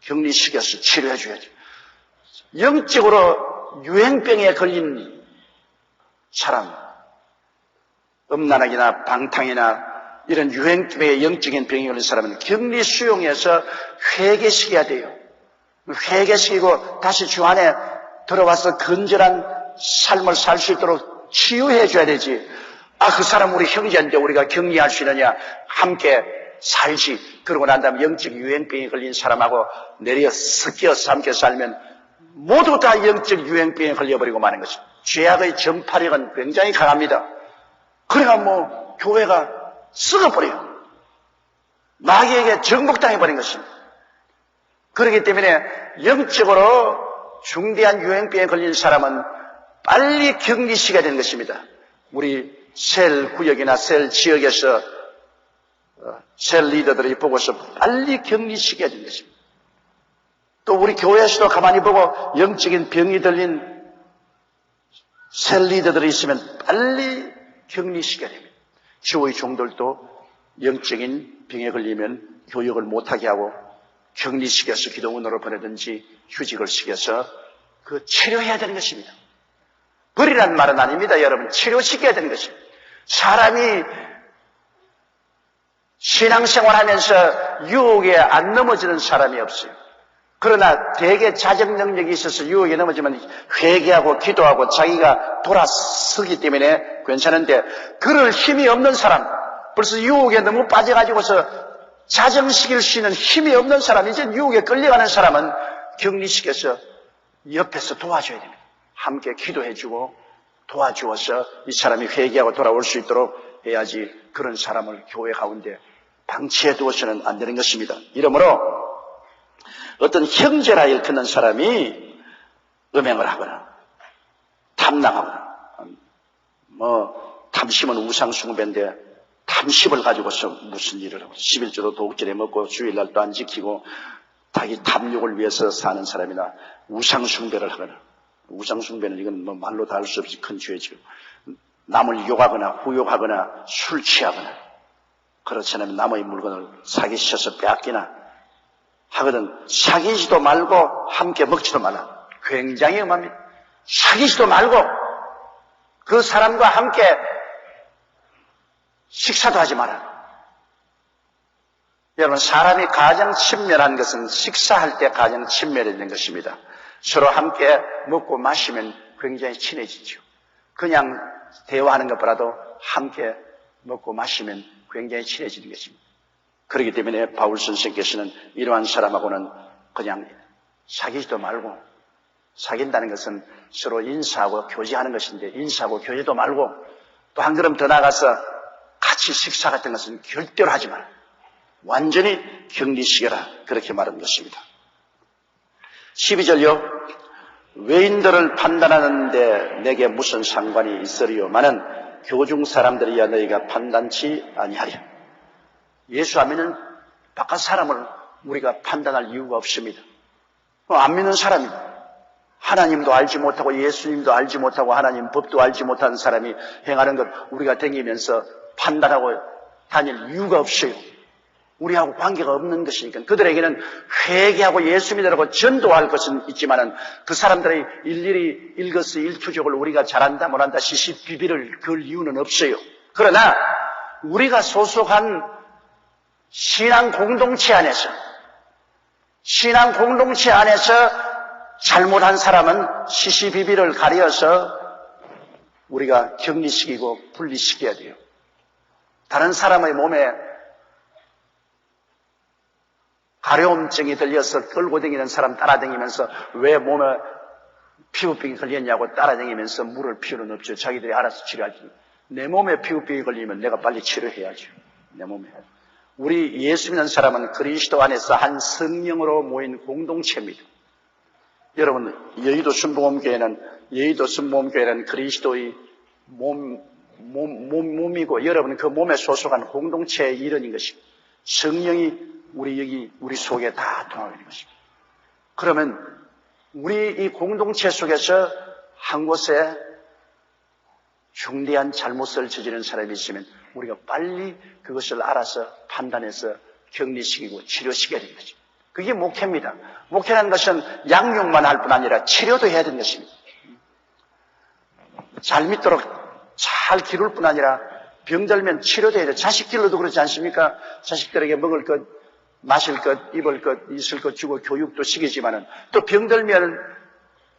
격리시켜서 치료해 줘야죠. 영적으로 유행병에 걸린 사람, 음란학이나 방탕이나 이런 유행병에 영적인 병이 걸린 사람은 격리 수용해서 회개시켜야 돼요. 회개시키고 다시 주 안에 들어와서 건전한 삶을 살 수 있도록 치유해 줘야 되지. 그 사람 우리 형제인데 우리가 격리할 수 있느냐? 함께 살지. 그러고 난 다음에 영적 유행병에 걸린 사람하고 내려 섞여서 함께 살면 모두 다 영적 유행병에 걸려버리고 마는 것입니다. 죄악의 전파력은 굉장히 강합니다. 그래가 교회가 썩어버려요. 마귀에게 정복당해버린 것입니다. 그렇기 때문에 영적으로 중대한 유행병에 걸린 사람은 빨리 격리시켜야 되는 것입니다. 우리 셀 구역이나 셀 지역에서 셀 리더들이 보고서 빨리 격리시켜야 되는 것입니다. 또 우리 교회에서도 가만히 보고 영적인 병이 들린 셀 리더들이 있으면 빨리 격리시켜야 됩니다. 지호의 종들도 영적인 병에 걸리면 교육을 못하게 하고 격리시켜서 기도원으로 보내든지 휴직을 시켜서 치료해야 되는 것입니다. 버리라는 말은 아닙니다. 여러분, 치료시켜야 되는 것입니다. 사람이 신앙생활하면서 유혹에 안 넘어지는 사람이 없어요. 그러나 대개 자정 능력이 있어서 유혹에 넘어지면 회개하고 기도하고 자기가 돌아서기 때문에 괜찮은데 그럴 힘이 없는 사람, 벌써 유혹에 너무 빠져가지고서 자정시킬 수 있는 힘이 없는 사람, 이제 유혹에 끌려가는 사람은 격리시켜서 옆에서 도와줘야 됩니다. 함께 기도해주고 도와주어서 이 사람이 회개하고 돌아올 수 있도록 해야지 그런 사람을 교회 가운데 방치해 두어서는 안 되는 것입니다. 이러므로 어떤 형제라 일컫는 사람이 음행을 하거나 탐나하거나 탐심은 우상숭배인데 탐심을 가지고서 무슨 일을 하고 11조도 도둑질해 먹고 주일날도 안 지키고 자기 탐욕을 위해서 사는 사람이나 우상숭배를 하거나 우상숭배는 이건 말로 다 할 수 없이 큰 죄죠. 남을 욕하거나 후욕하거나 술 취하거나 그렇지 않으면 남의 물건을 사기쳐서 빼앗기나 하거든 사귀지도 말고 함께 먹지도 말라. 굉장히 엄합니다. 사귀지도 말고 그 사람과 함께 식사도 하지 마라. 여러분, 사람이 가장 친밀한 것은 식사할 때 가장 친밀해지는 것입니다. 서로 함께 먹고 마시면 굉장히 친해지죠. 그냥 대화하는 것보다도 함께 먹고 마시면 굉장히 친해지는 것입니다. 그렇기 때문에 바울 선생께서는 이러한 사람하고는 그냥 사귀지도 말고, 사귄다는 것은 서로 인사하고 교제하는 것인데, 인사하고 교제도 말고 또 한 걸음 더 나가서 같이 식사 같은 것은 절대로 하지 마라. 완전히 격리시켜라. 그렇게 말한 것입니다. 12절요. 외인들을 판단하는데 내게 무슨 상관이 있으리요마는 교중 사람들이야 너희가 판단치 아니하랴. 예수 안 믿는 바깥 사람을 우리가 판단할 이유가 없습니다. 안 믿는 사람입니다. 하나님도 알지 못하고 예수님도 알지 못하고 하나님 법도 알지 못하는 사람이 행하는 것 우리가 댕기면서 판단하고 다닐 이유가 없어요. 우리하고 관계가 없는 것이니까. 그들에게는 회개하고 예수 믿으라고 전도할 것은 있지만은 그 사람들의 일일이 일거수일투족을 우리가 잘한다 못한다 시시비비를 걸 이유는 없어요. 그러나 우리가 소속한 신앙 공동체 안에서 잘못한 사람은 시시비비를 가려서 우리가 격리시키고 분리시켜야 돼요. 다른 사람의 몸에 가려움증이 들려서 끌고 다니는 사람 따라다니면서 왜 몸에 피부병이 걸렸냐고 따라다니면서 물을 필요는 없죠. 자기들이 알아서 치료하지. 내 몸에 피부병이 걸리면 내가 빨리 치료해야죠. 내 몸에. 우리 예수 믿는 사람은 그리스도 안에서 한 성령으로 모인 공동체입니다. 여러분, 여의도 순복음교회는 그리스도의 몸이고 여러분은 그 몸에 소속한 공동체의 일원인 것입니다. 성령이 우리 속에 다 통하고 있는 것입니다. 그러면 우리 이 공동체 속에서 한 곳에 중대한 잘못을 저지른 사람이 있으면 우리가 빨리 그것을 알아서 판단해서 격리시키고 치료시켜야 되는 것입니다. 그게 목회입니다. 목회라는 것은 양육만 할 뿐 아니라 치료도 해야 되는 것입니다. 잘 믿도록 잘 기를 뿐 아니라 병들면 치료도 해야 돼요. 자식 길러도 그렇지 않습니까? 자식들에게 먹을 것, 마실 것, 입을 것, 있을 것 주고 교육도 시키지만은 또 병들면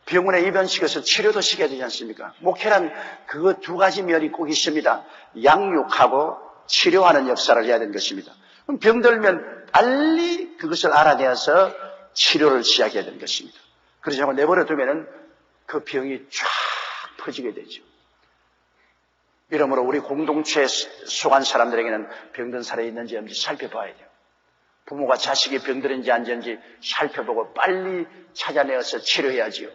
병원에 입원시켜서 치료도 시켜야 되지 않습니까? 목회란 그 두 가지 면이 꼭 있습니다. 양육하고 치료하는 역사를 해야 되는 것입니다. 그럼 병들면 빨리 그것을 알아내서 치료를 시작해야 되는 것입니다. 그러지 않고 내버려두면은 그 병이 쫙 퍼지게 되죠. 이러므로 우리 공동체에 속한 사람들에게는 병든 사람이 있는지 없는지 살펴봐야 돼요. 부모가 자식이 병들은지 안 되는지 살펴보고 빨리 찾아내어서 치료해야지요.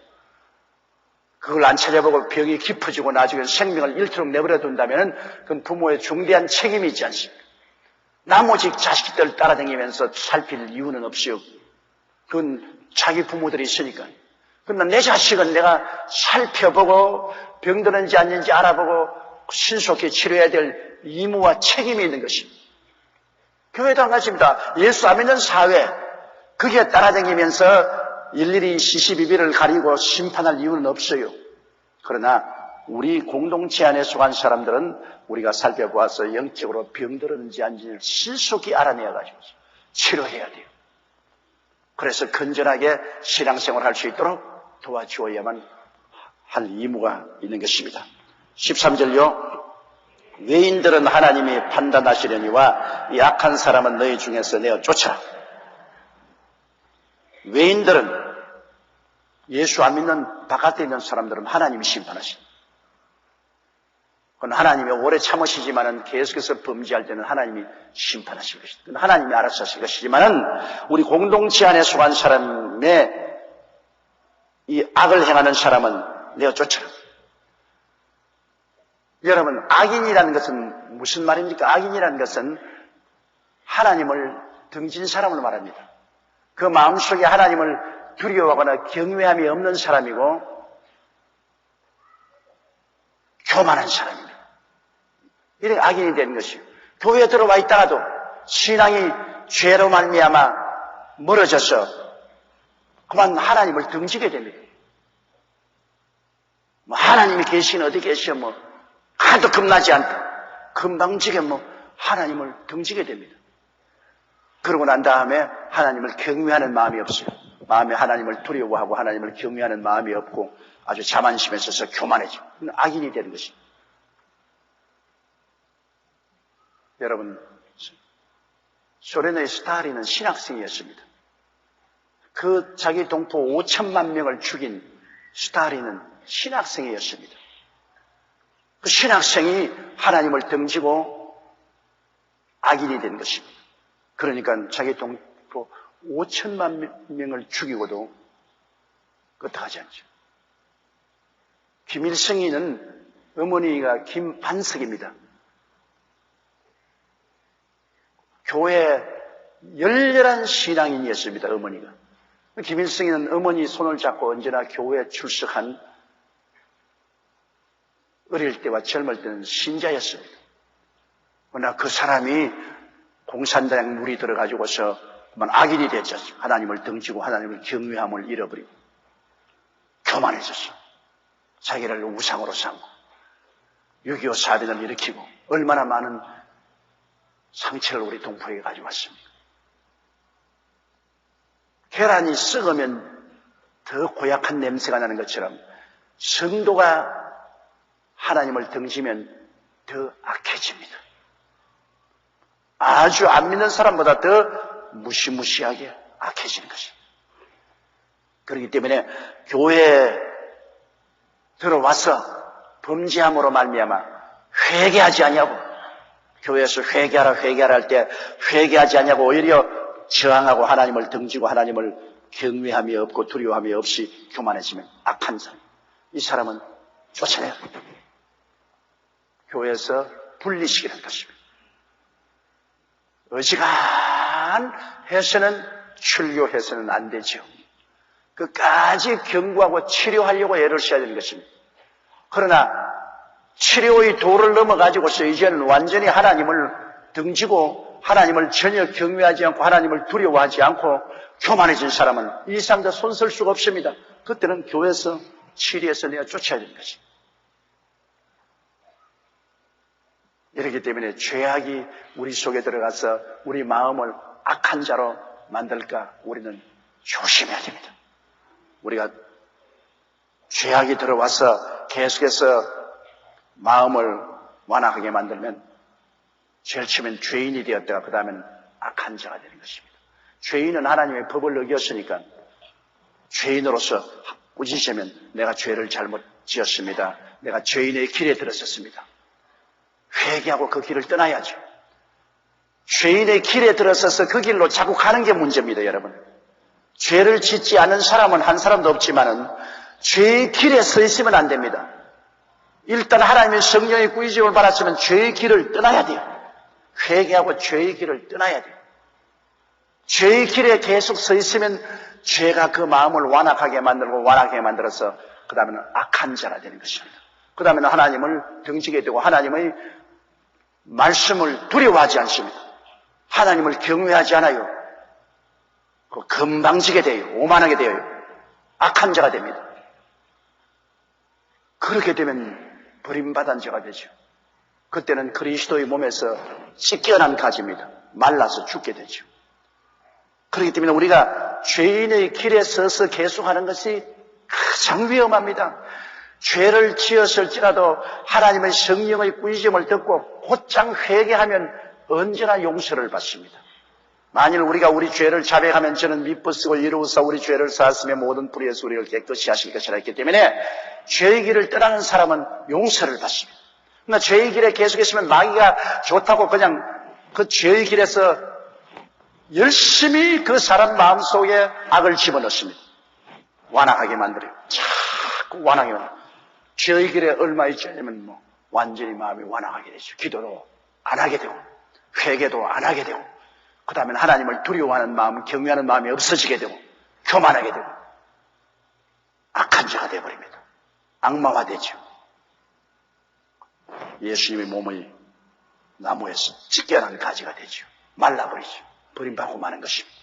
그걸 안 찾아보고 병이 깊어지고 나중에 생명을 잃도록 내버려둔다면 그건 부모의 중대한 책임이 있지 않습니까? 나머지 자식들 따라다니면서 살필 이유는 없어요. 그건 자기 부모들이 있으니까. 그러나 내 자식은 내가 살펴보고 병드는지 아닌지 알아보고 신속히 치료해야 될 의무와 책임이 있는 것입니다. 교회도 한 가지입니다. 예수 안 믿는 사회, 그게 따라다니면서 일일이 시시비비를 가리고 심판할 이유는 없어요. 그러나 우리 공동체 안에 속한 사람들은 우리가 살펴보아서 영적으로 병들었는지 아닌지를 신속히 알아내어가지고 치료해야 돼요. 그래서 건전하게 신앙생활을 할 수 있도록 도와주어야만 할 의무가 있는 것입니다. 13절요. 외인들은 하나님이 판단하시려니와 이 악한 사람은 너희 중에서 내어 쫓아라. 외인들은 예수 안 믿는 바깥에 있는 사람들은 하나님이 심판하십니다. 그건 하나님이 오래 참으시지만은 계속해서 범죄할 때는 하나님이 심판하실 것입니다. 그건 하나님이 알아서 하실 것이지만은 우리 공동체 안에 속한 사람의 이 악을 행하는 사람은 내어 쫓아라. 여러분, 악인이라는 것은 무슨 말입니까? 악인이라는 것은 하나님을 등진 사람을 말합니다. 그 마음속에 하나님을 두려워하거나 경외함이 없는 사람이고 교만한 사람입니다. 이렇게 악인이 되는 것이요. 교회에 들어와 있다가도 신앙이 죄로 말미암아 멀어져서 그만 하나님을 등지게 됩니다. 하나님이 계시긴 어디 계셔 하도 겁나지 않다. 금방지게 하나님을 등지게 됩니다. 그러고 난 다음에 하나님을 경외하는 마음이 없어요. 마음에 하나님을 두려워하고 하나님을 경외하는 마음이 없고 아주 자만심에 있어서 교만해지고 악인이 되는 것입니다. 여러분, 소련의 스탈린은 신학생이었습니다. 그 자기 동포 5천만 명을 죽인 스탈린은 신학생이었습니다. 그 신학생이 하나님을 등지고 악인이 된 것입니다. 그러니까 자기 동포 5천만 명을 죽이고도 끄떡하지 않죠. 김일성이는 어머니가 김반석입니다. 교회 열렬한 신앙인이었습니다. 어머니가. 김일성이는 어머니 손을 잡고 언제나 교회에 출석한 어릴 때와 젊을 때는 신자였습니다. 그러나 그 사람이 공산당 물이 들어가지고서 악인이 됐죠. 하나님을 등지고 하나님을 경외함을 잃어버리고 교만해졌어. 자기를 우상으로 삼고 6.25 사변을 일으키고 얼마나 많은 상처를 우리 동포에게 가져왔습니까? 계란이 썩으면 더 고약한 냄새가 나는 것처럼 성도가 하나님을 등지면 더 악해집니다. 아주 안 믿는 사람보다 더 무시무시하게 악해지는 것입니다. 그렇기 때문에 교회에 들어와서 범죄함으로 말미암아 회개하지 않냐고, 교회에서 회개하라 할 때 회개하지 않냐고 오히려 저항하고 하나님을 등지고 하나님을 경외함이 없고 두려움이 없이 교만해지면 악한 사람, 이 사람은 쫓아내야 합니다. 교회에서 분리시키는 것입니다. 어지간해서는 출교해서는 안 되죠. 끝까지 경고하고 치료하려고 애를 써야 되는 것입니다. 그러나 치료의 도를 넘어가지고서 이제는 완전히 하나님을 등지고 하나님을 전혀 경외하지 않고 하나님을 두려워하지 않고 교만해진 사람은 이 사람도 손쓸 수가 없습니다. 그때는 교회에서 치료해서 내가 쫓아야 되는 것입니다. 이렇기 때문에 죄악이 우리 속에 들어가서 우리 마음을 악한 자로 만들까 우리는 조심해야 됩니다. 우리가 죄악이 들어와서 계속해서 마음을 완악하게 만들면 제일 처음엔 죄인이 되었다가 그 다음에는 악한 자가 되는 것입니다. 죄인은 하나님의 법을 어겼으니까 죄인으로서 꾸짖으면 내가 죄를 잘못 지었습니다. 내가 죄인의 길에 들었었습니다. 회개하고 그 길을 떠나야죠. 죄인의 길에 들어서서 그 길로 자꾸 가는 게 문제입니다, 여러분. 죄를 짓지 않은 사람은 한 사람도 없지만은 죄의 길에 서 있으면 안 됩니다. 일단 하나님의 성령의 꾸짖음을 받았으면 죄의 길을 떠나야 돼요. 회개하고 죄의 길을 떠나야 돼요. 죄의 길에 계속 서 있으면 죄가 그 마음을 완악하게 만들고 완악하게 만들어서 그 다음에는 악한 자가 되는 것입니다. 그 다음에는 하나님을 등지게 되고 하나님의 말씀을 두려워하지 않습니다. 하나님을 경외하지 않아요. 건방지게 돼요. 오만하게 돼요. 악한 자가 됩니다. 그렇게 되면 버림받은 자가 되죠. 그때는 그리스도의 몸에서 찢겨난 가지입니다. 말라서 죽게 되죠. 그렇기 때문에 우리가 죄인의 길에 서서 계속하는 것이 가장 위험합니다. 죄를 지었을지라도 하나님의 성령의 꾸짖음을 듣고 곧장 회개하면 언제나 용서를 받습니다. 만일 우리가 우리 죄를 자백하면 저는 미쁘시고 이루어서 우리 죄를 사하시며 모든 불의에서 우리를 깨끗이 하실 것이라 했기 때문에 죄의 길을 떠나는 사람은 용서를 받습니다. 그러나 죄의 길에 계속했으면 마귀가 좋다고 그냥 그 죄의 길에서 열심히 그 사람 마음속에 악을 집어넣습니다. 완악하게 만들어요. 자꾸 완악하게 만들어요. 죄의 길에 얼마 있지 않으면 완전히 마음이 완악하게 되죠. 기도도 안 하게 되고 회개도 안 하게 되고 그 다음에 하나님을 두려워하는 마음, 경외하는 마음이 없어지게 되고 교만하게 되고 악한 자가 되어버립니다. 악마화되죠. 예수님의 몸의 나무에서 찢겨난 가지가 되죠. 말라버리죠. 버림받고 마는 것입니다.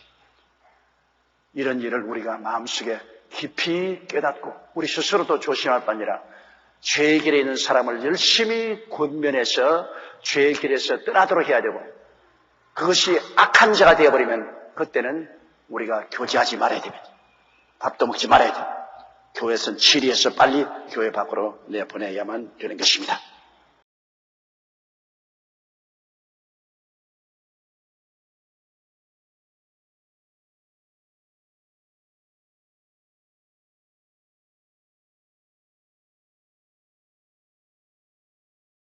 이런 일을 우리가 마음속에 깊이 깨닫고 우리 스스로도 조심할 바 아니라 죄의 길에 있는 사람을 열심히 권면해서 죄의 길에서 떠나도록 해야 되고 그것이 악한 자가 되어버리면 그때는 우리가 교제하지 말아야 됩니다. 밥도 먹지 말아야 됩니다. 교회에서는 치리해서 빨리 교회 밖으로 내보내야만 되는 것입니다.